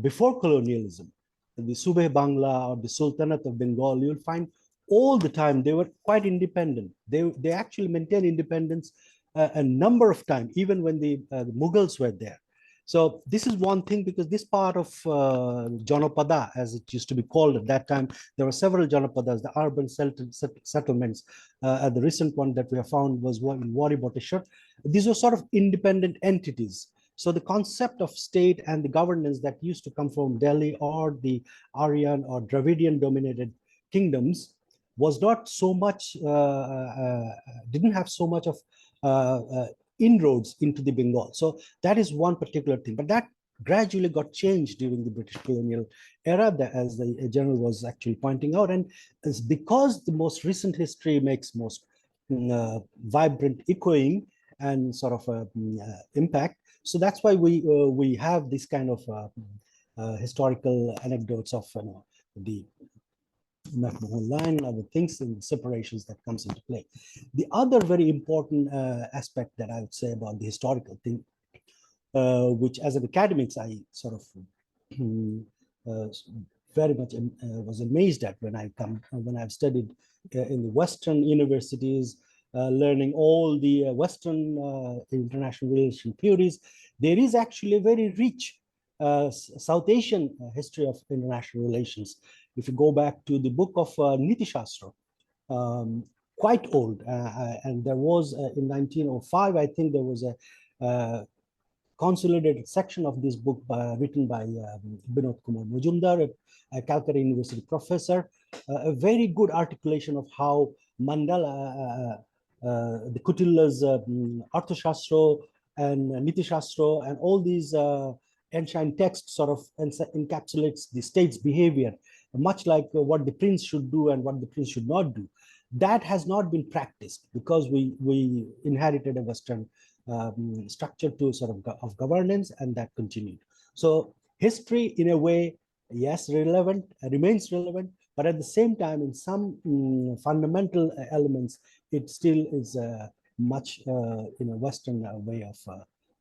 before colonialism, the Subeh Bangla or the Sultanate of Bengal, you'll find all the time they were quite independent. They actually maintained independence a number of times, even when the Mughals were there. So this is one thing, because this part of Janapada, as it used to be called at that time, there were several Janapadas, the urban settlements. The recent one that we have found was in Wari Boteshwar. These were sort of independent entities. So the concept of state and the governance that used to come from Delhi or the Aryan or Dravidian dominated kingdoms was not so much, didn't have so much of inroads into the Bengal. So that is one particular thing, but that gradually got changed during the British colonial era, as the general was actually pointing out. And it's because the most recent history makes most vibrant echoing and sort of impact. So that's why we have this kind of historical anecdotes of the McMahon line and other things and separations that comes into play. The other very important aspect that I would say about the historical thing, which as an academics I sort of very much was amazed at when I've studied in the Western universities, learning all the Western international relation theories. There is actually a very rich South Asian history of international relations. If you go back to the book of Niti Shastra, quite old, and there was in 1905, I think there was a consolidated section of this book written by Binod Kumar Majumdar, a Calcutta University professor, a very good articulation of how Mandala, the Kutilla's Arthashastra and Niti Shastra and all these ancient texts sort of encapsulates the state's behavior, much like what the prince should do and what the prince should not do. That has not been practiced because we inherited a Western structure to sort of governance, and that continued. So history, in a way, yes, relevant, remains relevant, but at the same time, in some fundamental elements, it still is much in a Western way of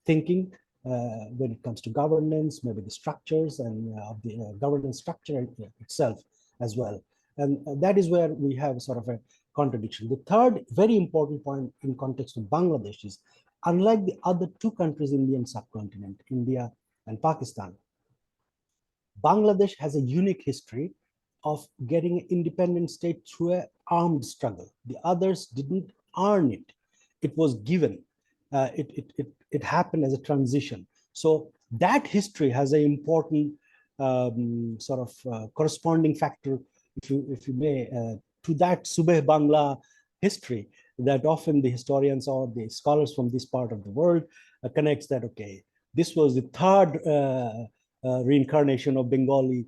thinking. When it comes to governance, maybe the structures and of the governance structure itself as well. And that is where we have sort of a contradiction. The third very important point in context of Bangladesh is unlike the other two countries in the Indian subcontinent, India and Pakistan, Bangladesh has a unique history of getting an independent state through an armed struggle. The others didn't earn it. It was given. It happened as a transition. So that history has an important corresponding factor, if you may, to that Subeh Bangla history that often the historians or the scholars from this part of the world connects that, okay, this was the third reincarnation of Bengali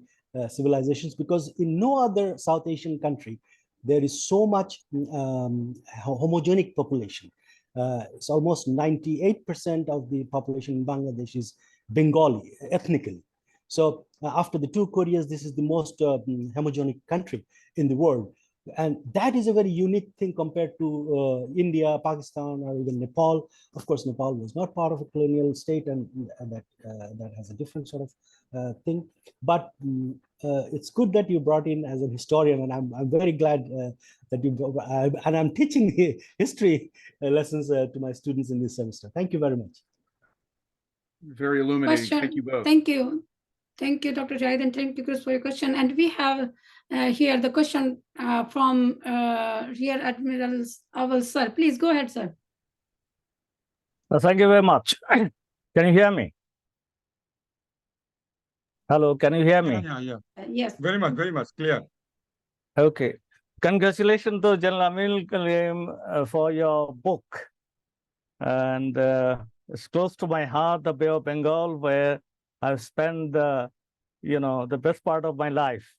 civilizations, because in no other South Asian country there is so much homogenic population. It's almost 98% of the population in Bangladesh is Bengali ethnically. So after the two Koreas, this is the most homogenic country in the world. And that is a very unique thing compared to India, Pakistan, or even Nepal. Of course, Nepal was not part of a colonial state, and that has a different sort of thing. But it's good that you brought in as a historian, and I'm very glad that you, and I'm teaching history lessons to my students in this semester. Thank you very much. Very illuminating. Question. Thank you both. Thank you. Thank you, Dr. Jahid, and thank you, Chris, for your question. And we have here the question from Rear Admiral Awal, sir. Please go ahead, sir. Thank you very much. Can you hear me? Hello, can you hear me? Yeah. Yes. Very much clear. Okay. Congratulations to General Amil Karim for your book. And it's close to my heart, the Bay of Bengal, where I've spent the best part of my life.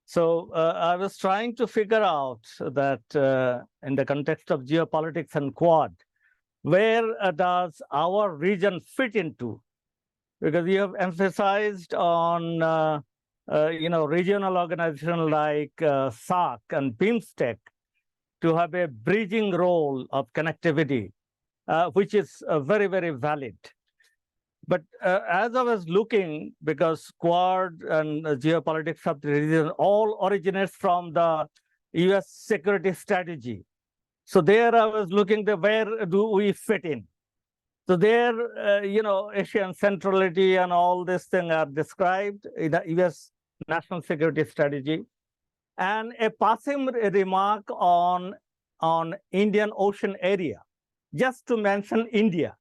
So I was trying to figure out that in the context of geopolitics and Quad, where does our region fit into? Because you have emphasized on regional organizations like SAARC and BIMSTEC to have a bridging role of connectivity, which is very, very valid. But as I was looking, because Quad and geopolitics of the region all originates from the US security strategy. So there I was looking at where do we fit in? So there, Asian centrality and all these things are described in the US national security strategy. And a passing remark on Indian Ocean area, just to mention India.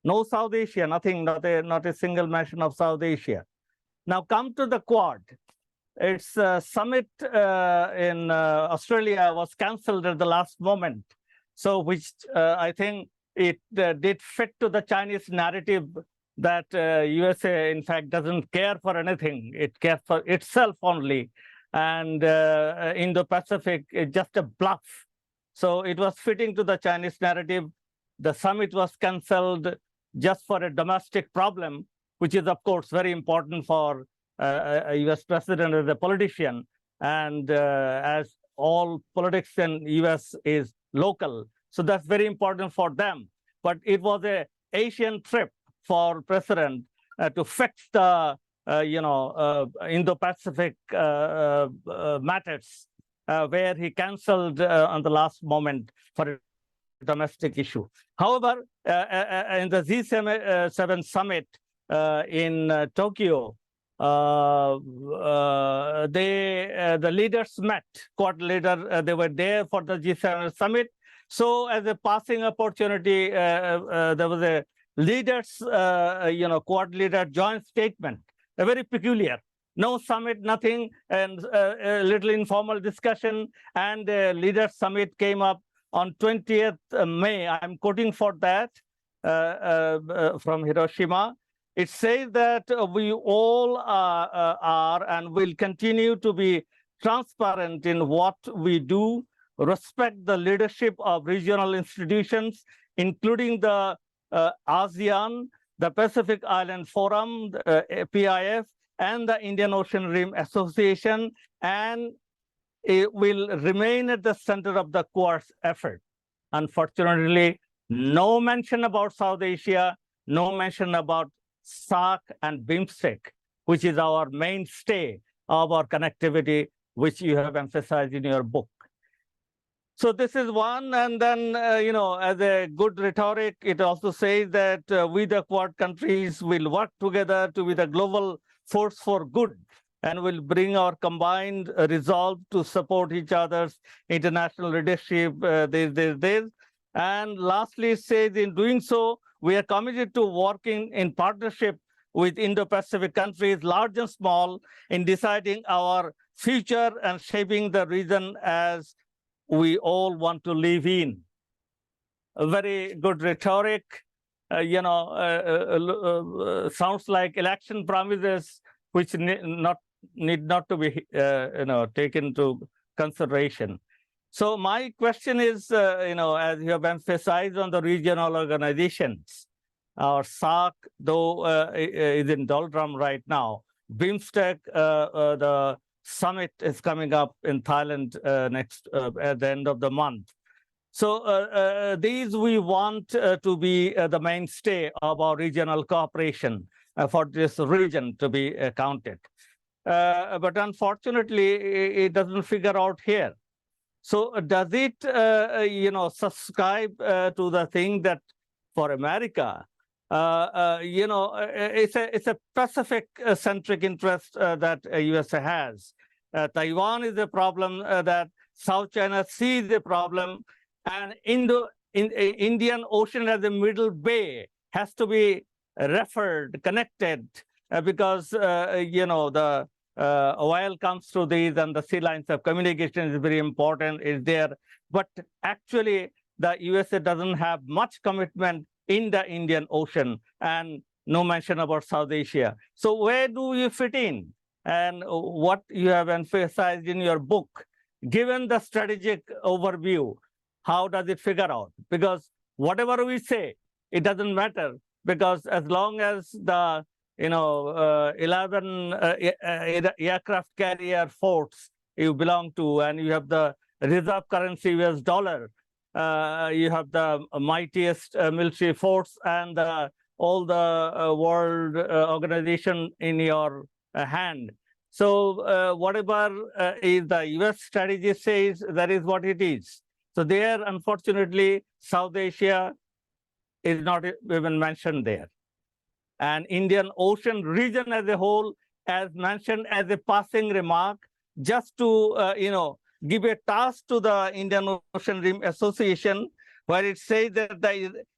No South Asia, nothing, not a single mention of South Asia. Now come to the Quad. Its summit in Australia was cancelled at the last moment. So which I think it did fit to the Chinese narrative that USA, in fact, doesn't care for anything. It cares for itself only. And Indo-Pacific is just a bluff. So it was fitting to the Chinese narrative. The summit was cancelled just for a domestic problem, which is, of course, very important for a US president as a politician. And as all politics in US is local. So that's very important for them. But it was an Asian trip for president to fix the Indo-Pacific matters, where he cancelled on the last moment for a domestic issue. However, in the G7 summit in Tokyo, the leaders met, Quad leader, they were there for the G7 summit. So as a passing opportunity, there was a leaders, Quad leader joint statement, a very peculiar. No summit, nothing, and a little informal discussion. And the leaders summit came up on 20th May. I'm quoting for that from Hiroshima. It says that we all are and will continue to be transparent in what we do, respect the leadership of regional institutions, including the ASEAN, the Pacific Island Forum, the PIF, and the Indian Ocean Rim Association, and it will remain at the center of the Quad's effort. Unfortunately, no mention about South Asia, no mention about SAARC and BIMSTEC, which is our mainstay of our connectivity, which you have emphasized in your book. So this is one, and then, as a good rhetoric, it also says that we, the Quad countries, will work together to be the global force for good, and will bring our combined resolve to support each other's international leadership. And lastly, it says in doing so, we are committed to working in partnership with Indo-Pacific countries, large and small, in deciding our future and shaping the region as we all want to live in. A very good rhetoric, sounds like election promises, which need not to be taken into consideration. So my question is, as you have emphasized on the regional organizations, our SAARC, though is in doldrum right now, BIMSTEC, the summit is coming up in Thailand next at the end of the month. So these we want to be the mainstay of our regional cooperation for this region to be counted. But unfortunately, it doesn't figure out here. So does it, subscribe to the thing that for America, it's a Pacific-centric interest that USA has. Taiwan is a problem that South China Sea is a problem, and Indian Ocean as a middle bay has to be connected, because the oil comes through these, and the sea lines of communication is very important, is there. But actually, the USA doesn't have much commitment in the Indian Ocean, and no mention about South Asia. So where do you fit in? And what you have emphasized in your book, given the strategic overview, how does it figure out? Because whatever we say, it doesn't matter, because as long as the 11 aircraft carrier forts you belong to, and you have the reserve currency US dollar, you have the mightiest military force, and all the world organization in your hand. So whatever is the US strategy says, that is what it is. So there, unfortunately, South Asia is not even mentioned there. And Indian Ocean region as a whole, as mentioned as a passing remark, just to give a task to the Indian Ocean Rim Association, where it says that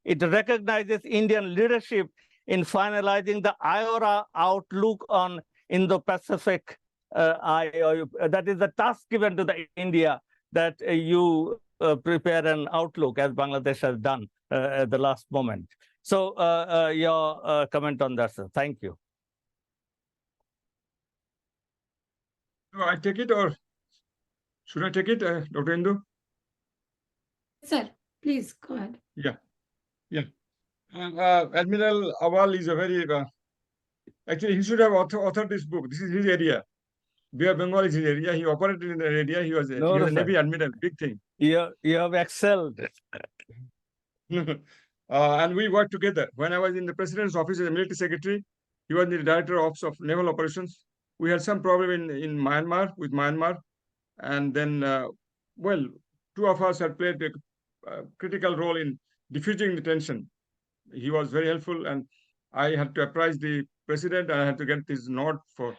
it recognizes Indian leadership in finalizing the IORA outlook on Indo-Pacific. That is the task given to the India, that you prepare an outlook, as Bangladesh has done at the last moment. So your comment on that, sir. Thank you. Do I take it, or should I take it, Dr. Indu? Sir, please go ahead. Yeah. Admiral Awal is a very, actually he should have authored this book. This is his area. Bay of Bengal is his area. He operated in that area. He was a Navy admiral, big thing. You have excelled. And we worked together. When I was in the president's office as a military secretary, he was the director of naval operations. We had some problem in Myanmar, with Myanmar. And then, well, two of us had played a critical role in diffusing the tension. He was very helpful, and I had to apprise the president, and I had to get this nod for,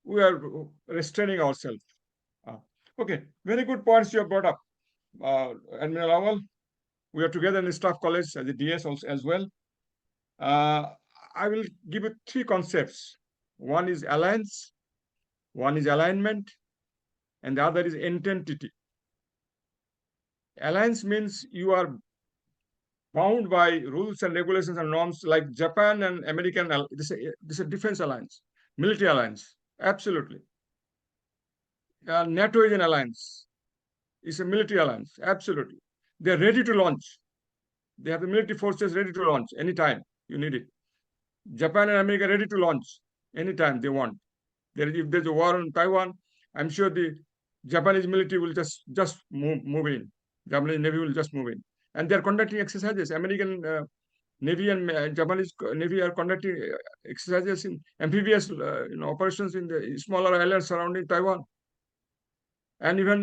we are restraining ourselves. Okay, very good points you have brought up, Admiral Awal. We are together in the staff college as a DS also as well. I will give you three concepts. One is alliance, one is alignment, and the other is entity. Alliance means you are bound by rules and regulations and norms, like Japan and American. This is a defense alliance, military alliance, absolutely. NATO is an alliance. It's a military alliance, absolutely. They're ready to launch. They have the military forces ready to launch anytime you need it. Japan and America ready to launch anytime they want. If there's a war on Taiwan, I'm sure the Japanese military will just move in. Japanese Navy will just move in. And they're conducting exercises. American Navy and Japanese Navy are conducting exercises in amphibious operations in the smaller islands surrounding Taiwan. And even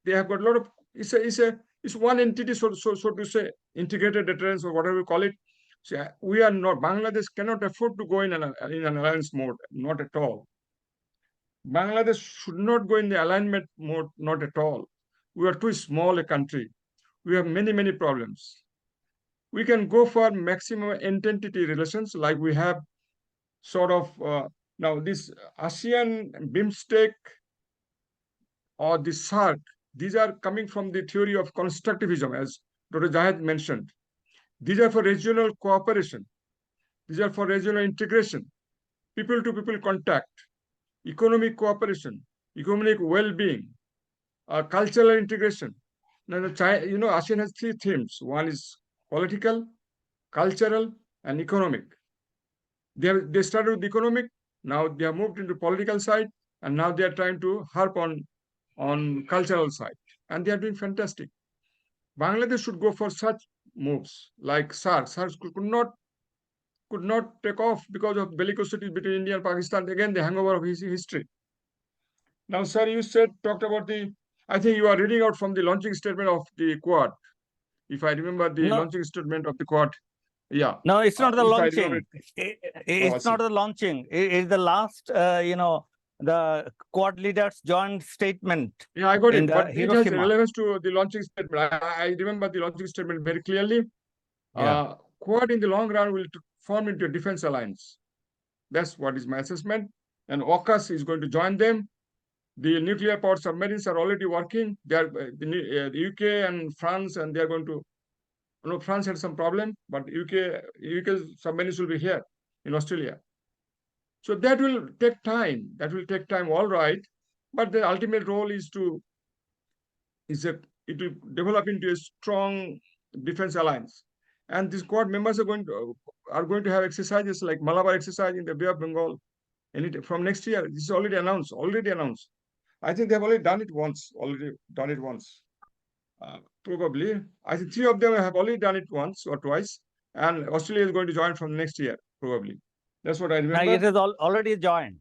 they have got a lot of It's one entity, so to say, integrated deterrence or whatever we call it. So we are not, Bangladesh cannot afford to go in an alliance mode, not at all. Bangladesh should not go in the alignment mode, not at all. We are too small a country. We have many problems. We can go for maximum entity relations like we have sort of now this ASEAN BIMSTEC or the SARC. These are coming from the theory of constructivism, as Dr. Jahid mentioned. These are for regional cooperation. These are for regional integration, people-to-people contact, economic cooperation, economic well-being, cultural integration. Now, ASEAN has three themes. One is political, cultural, and economic. They started with economic, now they have moved into political side, and now they are trying to harp on cultural side, and they are doing fantastic. Bangladesh should go for such moves like SARC. SARC could not take off because of bellicosity between India and Pakistan. Again, the hangover of his history. Now, sir, you talked about I think you are reading out from the launching statement of the Quad. If I remember the launching statement of the Quad. Yeah. No, it's not the launching. It's I not the launching. It's the last, the Quad leaders joint statement. Yeah, I got it. But it has Hiroshima. relevance to the launching statement. I remember the launching statement very clearly. Yeah. Quad in the long run will form into a defense alliance. That's what is my assessment. And AUKUS is going to join them. The nuclear powered submarines are already working. They are the UK and France, and they are going to. France had some problem, but UK submarines will be here in Australia. So that will take time. That will take time, all right. But the ultimate role is it will develop into a strong defense alliance. And these Quad members are going to have exercises like Malabar exercise in the Bay of Bengal. And from next year, this is already announced. I think they've already done it once. Probably. I think 3 of them have already done it once or twice. And Australia is going to join from next year, probably. That's what I remember. Now, it is already joined.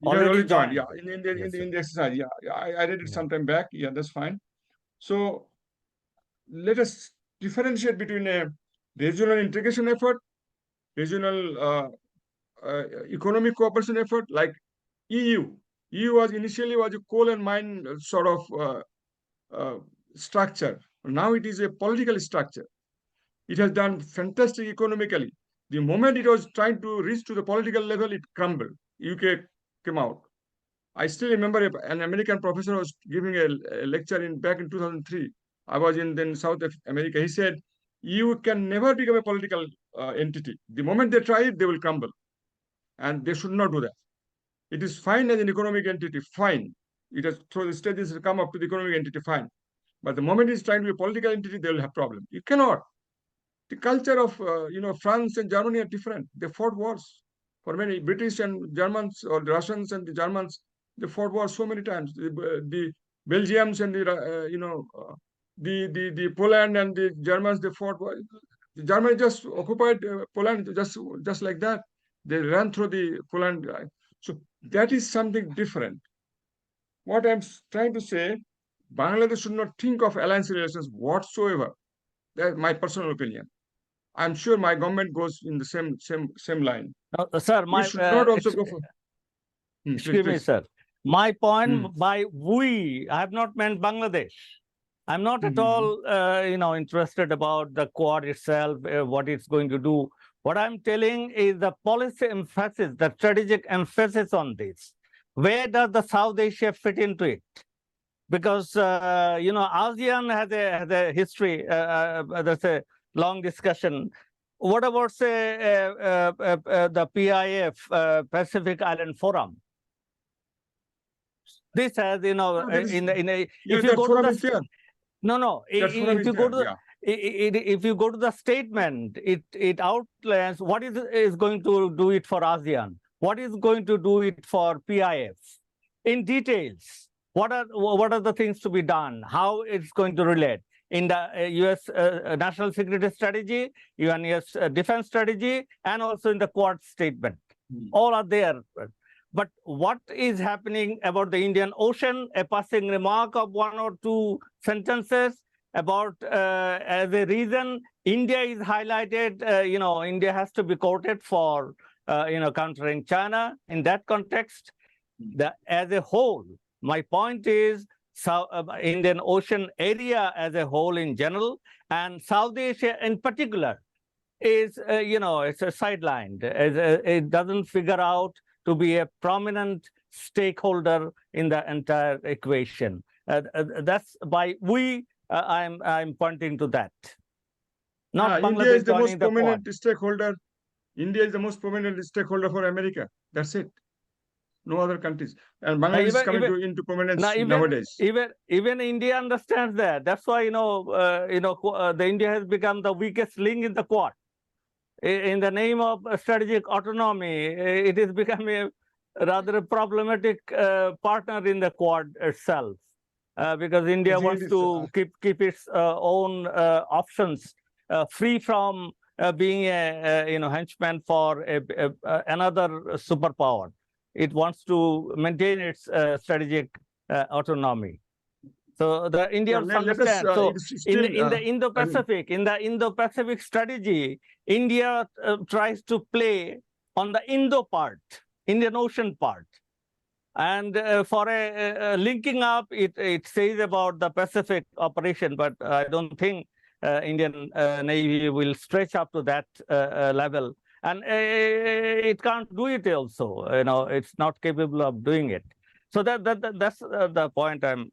Already joined, yeah. In the exercise, yeah. I read it sometime back. Yeah, that's fine. So let us differentiate between a regional integration effort, regional economic cooperation effort, like EU. EU was initially a coal and mine sort of structure. Now it is a political structure. It has done fantastic economically. The moment it was trying to reach to the political level, it crumbled. UK came out. I still remember an American professor was giving a lecture back in 2003. I was in South America. He said, EU can never become a political entity. The moment they try it, they will crumble. And they should not do that. It is fine as an economic entity, fine. It has through the stages come up to the economic entity, fine. But the moment it's trying to be a political entity, they will have problem. You cannot. The culture of France and Germany are different. They fought wars. For many British and Germans or the Russians and the Germans, they fought wars so many times. The Belgians and the Poland and the Germans, they fought. The Germany just occupied Poland just like that. They ran through the Poland. So that is something different. What I'm trying to say, Bangladesh should not think of alliance relations whatsoever. That's my personal opinion. I'm sure my government goes in the same line. Sir, we should not also go for. Excuse me, sir. My point by we, I have not meant Bangladesh. I'm not at all, interested about the Quad itself, what it's going to do. What I'm telling is the policy emphasis, the strategic emphasis on this. Where does the South Asia fit into it? Because ASEAN has a history. There's a long discussion. What about, say, the PIF, Pacific Island Forum? This has, if you go to the if you go to the statement, it outlines what is going to do it for ASEAN, what is going to do it for PIF in details. What are the things to be done? How it's going to relate in the U.S. National Security Strategy, UN US Defense Strategy, and also in the Quad statement. All are there. But what is happening about the Indian Ocean, a passing remark of 1 or 2 sentences about as a reason, India is highlighted, India has to be quoted for, countering China. In that context, as a whole, my point is Indian Ocean area as a whole in general, and South Asia in particular, is, it's a sidelined. It doesn't figure out to be a prominent stakeholder in the entire equation. That's why I'm pointing to that. Not India is Bangladesh the most joining the prominent Quad. stakeholder. India is the most prominent stakeholder for America. That's it. No other countries. And Bangladesh is coming into prominence nowadays. Even India understands that. That's why the India has become the weakest link in the Quad. In the name of strategic autonomy, it is becoming a rather problematic partner in the Quad itself, because India wants to keep its own options free from being a henchman for another superpower. It wants to maintain its strategic autonomy. So the Indians understand. So in the Indo-Pacific strategy, India tries to play on the Indo part, Indian Ocean part. And for a linking up, it says about the Pacific operation, but I don't think Indian Navy will stretch up to that level. And it can't do it also. It's not capable of doing it. So that's the point I'm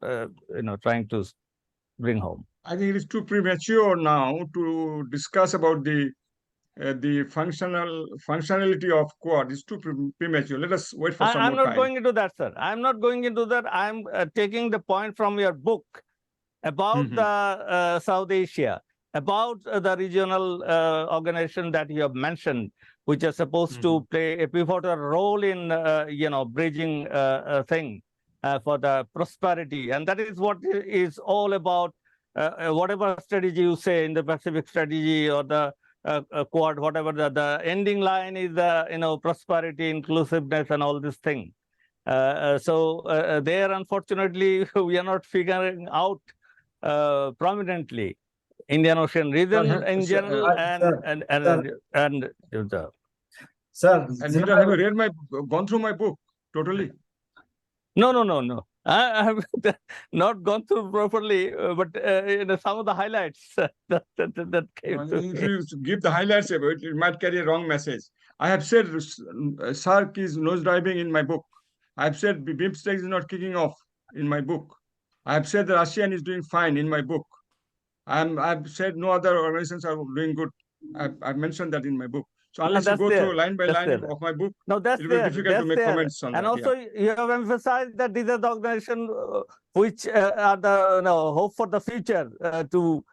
trying to bring home. I think it is too premature now to discuss about the functionality of Quad. It's too premature. Let us wait for some more time. I'm not going into that, sir. I'm not going into that. I'm taking the point from your book about the South Asia, about the regional organization that you have mentioned, which are supposed to play a pivotal role in, bridging thing for the prosperity. And that is what is all about, whatever strategy you say in the Pacific strategy or the Quad, whatever the ending line is, prosperity, inclusiveness, and all this thing. So there, unfortunately, we are not figuring out prominently Indian Ocean region in general, Sir, and you have read gone through my book totally? No. I have not gone through properly, but some of the highlights that came to if you give the highlights about it, it might carry a wrong message. I have said SARC is nosediving in my book. I have said BIMSTEC is not kicking off in my book. I have said that ASEAN is doing fine in my book. I've said no other organizations are doing good. I've mentioned that in my book. So unless you go through line by line of my book, it will be difficult to make comments on that. And also, you have emphasized that these are the organizations which are the hope for the future to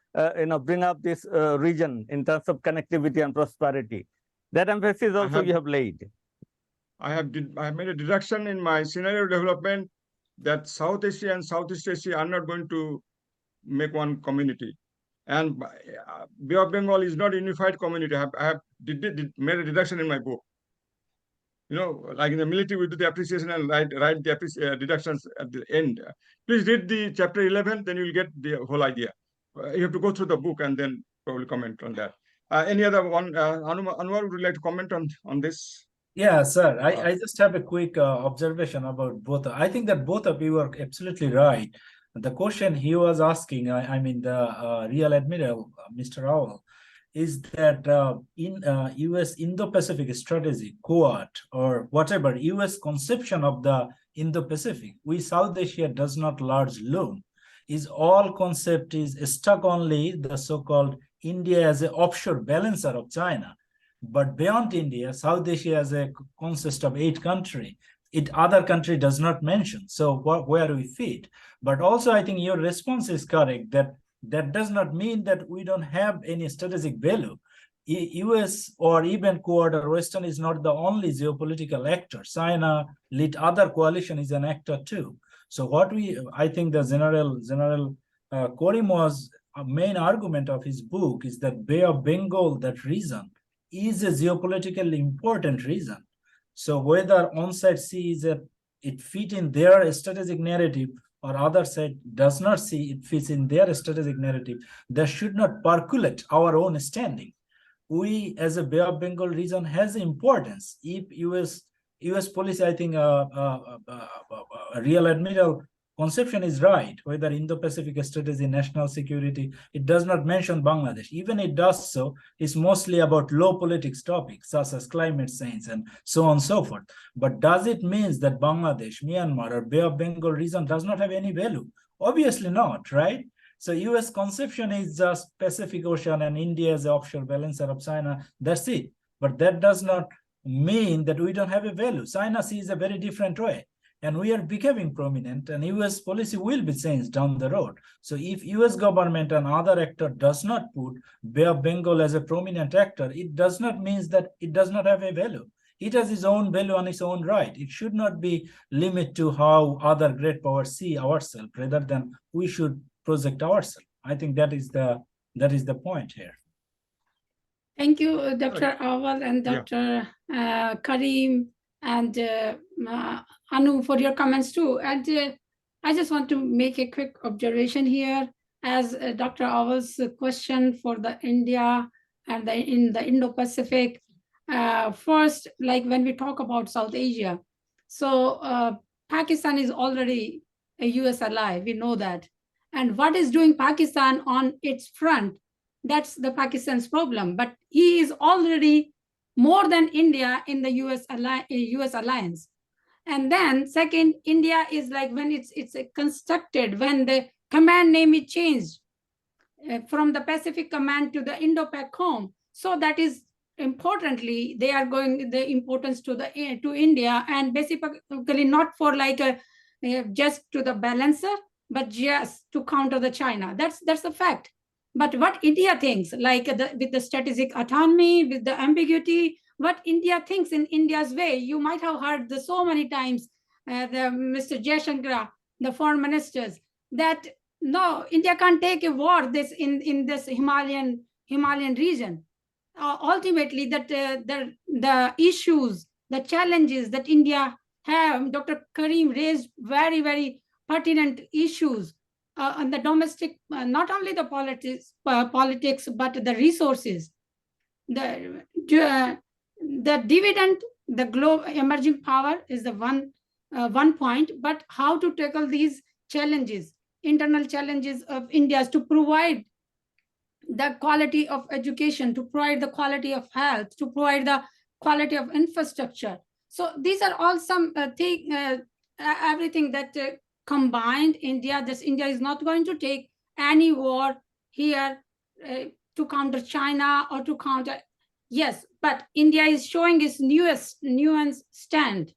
bring up this region in terms of connectivity and prosperity. That emphasis also you have laid. I have made a deduction in my scenario development that South Asia and Southeast Asia are not going to make one community. And Bay of Bengal is not a unified community. I have made a deduction in my book. Like in the military, we do the appreciation and write the deductions at the end. Please read the chapter 11, then you will get the whole idea. You have to go through the book and then probably comment on that. Any other one? Anwar, would you like to comment on this? Yeah, sir. I just have a quick observation about both. I think that both of you are absolutely right. The question he was asking, the Real Admiral, Mr. Rowell, is that in U.S. Indo-Pacific strategy, Quad, or whatever, U.S. conception of the Indo-Pacific, South Asia does not large loom. Is all concept is stuck only the so-called India as an offshore balancer of China. But beyond India, South Asia as a consists of 8 countries. Other country does not mention. So where we fit. But also, I think your response is correct that does not mean that we don't have any strategic value. US or even Quad or Western is not the only geopolitical actor. China lead other coalition is an actor too. So I think the General Korim was a main argument of his book is that Bay of Bengal, that region, is a geopolitically important region. So whether one side sees it fit in their strategic narrative or other side does not see it fits in their strategic narrative, that should not percolate our own standing. We, as a Bay of Bengal region, has importance. If US policy, I think Real Admiral conception is right, whether Indo-Pacific strategy, national security, it does not mention Bangladesh. Even it does so, it's mostly about low politics topics such as climate change and so on and so forth. But does it mean that Bangladesh, Myanmar, or Bay of Bengal region does not have any value? Obviously not, right? So US conception is just Pacific Ocean and India as the offshore balancer of China. That's it. But that does not mean that we don't have a value. China sees a very different way. And we are becoming prominent, and US policy will be changed down the road. So if US government and other actor does not put Bay of Bengal as a prominent actor, it does not mean that it does not have a value. It has its own value on its own right. It should not be limited to how other great powers see ourselves, rather than we should project ourselves. I think that is the point here. Thank you, Dr. Awal and Dr. Karim and Anu for your comments too. And I just want to make a quick observation here as Dr. Awal's question for the India and in the Indo-Pacific. First, like when we talk about South Asia, so Pakistan is already a US ally, we know that. And what is doing Pakistan on its front, that's the Pakistan's problem. But he is already more than India in the US alliance. And then second, India is like when it's constructed, when the command name is changed from the Pacific Command to the Indo-Pac home. So that is importantly, they are going the importance to India, and basically not for like just to the balancer, but just to counter the China. That's a fact. But what India thinks, like with the strategic autonomy, with the ambiguity, what India thinks in India's way, you might have heard this so many times, Mr. Jaishankar, the foreign ministers, that no, India can't take a war in this Himalayan region. Ultimately, that the issues, the challenges that India have, Dr. Karim raised very, very pertinent issues on the domestic, not only the politics, but the resources, the dividend, the global emerging power is the one point, but how to tackle these challenges, internal challenges of India, to provide the quality of education, to provide the quality of health, to provide the quality of infrastructure. So these are all some everything that combined India. India is not going to take any war here to counter China or to counter. Yes, but India is showing its nuanced stand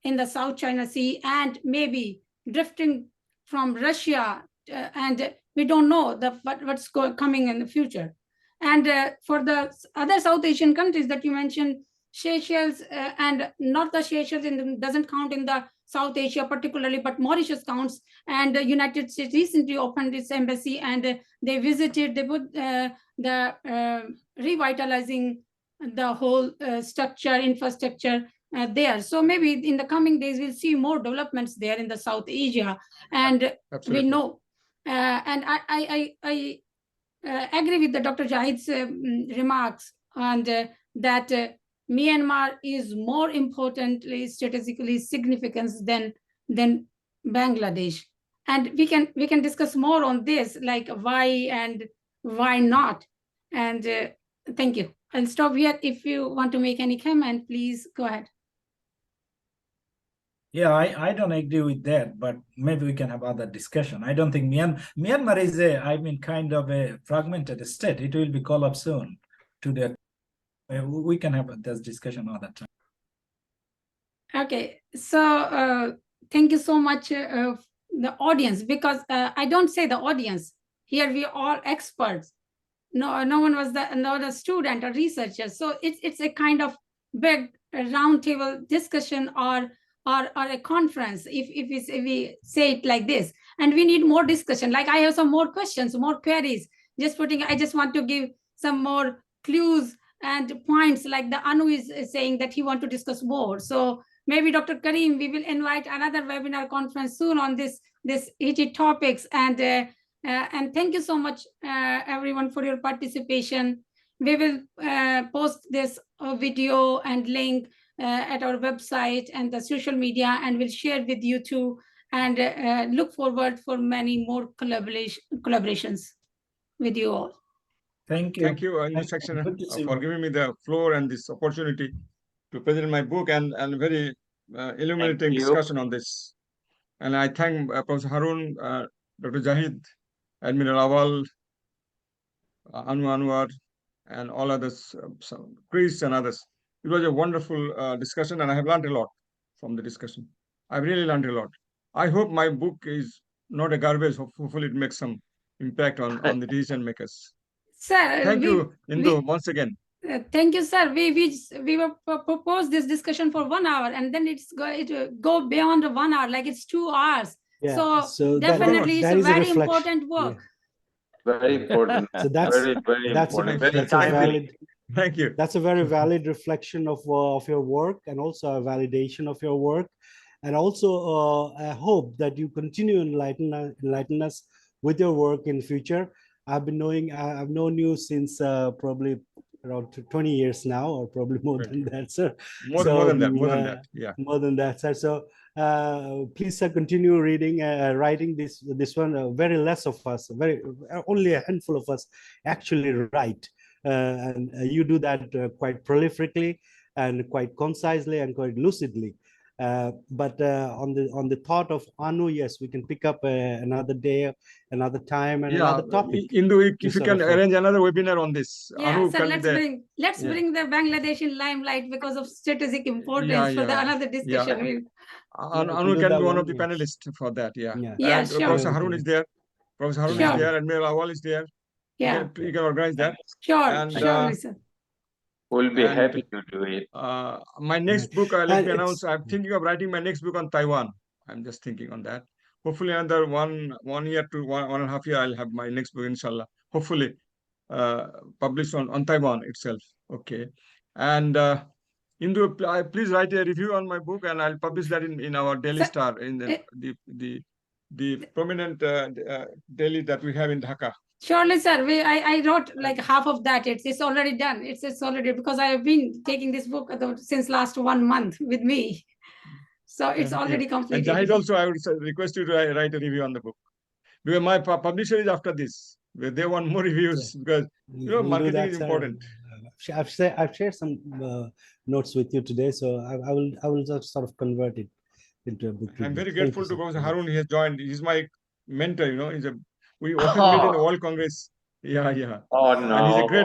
in the South China Sea and maybe drifting from Russia, and we don't know what's coming in the future. And for the other South Asian countries that you mentioned, Seychelles and not the Seychelles doesn't count in the South Asia particularly, but Mauritius counts. And the United States recently opened its embassy, and they visited. They put the revitalizing the whole infrastructure there. So maybe in the coming days we'll see more developments there in the South Asia, and Absolutely. we know. And I agree with the Dr. Jahid's remarks, and that Myanmar is more importantly strategically significant than Bangladesh. And we can discuss more on this, like why and why not. And thank you. I'll stop here. If you want to make any comment, please go ahead. Yeah, I don't agree with that, but maybe we can have other discussion. I don't think Myanmar is kind of a fragmented state. It will be called up soon to the. We can have this discussion another time. Okay, so thank you so much, the audience, because I don't say the audience. Here we are all experts. No one was not a student or researcher. So it's a kind of big roundtable discussion or a conference, if we say it like this. And we need more discussion. Like I have some more questions, more queries. I just want to give some more clues and points like the Anu is saying that he want to discuss more. So maybe Dr. Karim, we will invite another webinar conference soon on this heated topics. And thank you so much, everyone, for your participation. We will post this video and link at our website and the social media, and we'll share with you too. And look forward for many more collaborations with you all. Thank you. Thank you in this section Good to see for you. giving me the floor and this opportunity to present my book and very illuminating you. discussion on this. And I thank Professor Harun, Dr. Jahid, Admiral Awal, Anu Anwar, and all others, Chris and others. It was a wonderful discussion, and I have learned a lot from the discussion. I really learned a lot. I hope my book is not a garbage. Hopefully, it makes some impact on the decision makers. Sir, Thank you, Indo, once again. Thank you, sir. We were proposed this discussion for 1 hour, and then it will go beyond 1 hour, like it's 2 hours. Yeah, So that- definitely that it's is a a very reflection. important work. Very important. So that's very important. Very that's a timely. valid. Thank you. That's a very valid reflection of your work, and also a validation of your work, and also I hope that you continue enlighten us with your work in future. I've known you since probably around 20 years now, or probably more 20. than that, sir. More than that. Yeah. More than that, sir. So please, sir, continue writing this one. Very less of us, only a handful of us actually write. And you do that quite prolifically and quite concisely and quite lucidly. But on the thought of Anu, yes, we can pick up another day, another time, and another topic. Indo, if you sort can of, arrange another webinar on this. Yeah, Anu sir, can be let's there. let's Yeah. bring the Bangladesh in limelight because of strategic importance for the another discussion. Anu can be one of the panelists for that. Yeah. Yeah, And sure. Professor Harun is there. Professor Harun Sure. is there, and Admiral Awal is there. Yeah, You can organize that. sure, And, surely, sir. We'll be and, happy to do it. My next book, let And me announce, it's- I'm thinking of writing my next book on Taiwan. I'm just thinking on that. Hopefully, another one year to one and a half year, I'll have my next book, inshallah. Hopefully, published on Taiwan itself. Okay. And Indo, please write a review on my book, and I'll publish that in our Daily Sir, Star, in the prominent daily that we have in Dhaka. Surely, sir. I wrote like half of that. It's already done. It's already, because I have been taking this book since last 1 month with me. So it's already And completed. Jahid also, I would request you to write a review on the book. Because my publisher is after this. They want more reviews because We'll do marketing that, is sir. important. I've shared some notes with you today, so I will just sort of convert it into a book. I'm very review. Thank grateful you, to sir. Professor Harun. He has joined. He's my mentor. We often meet in the World Congress. Yeah. Oh And he's a no. great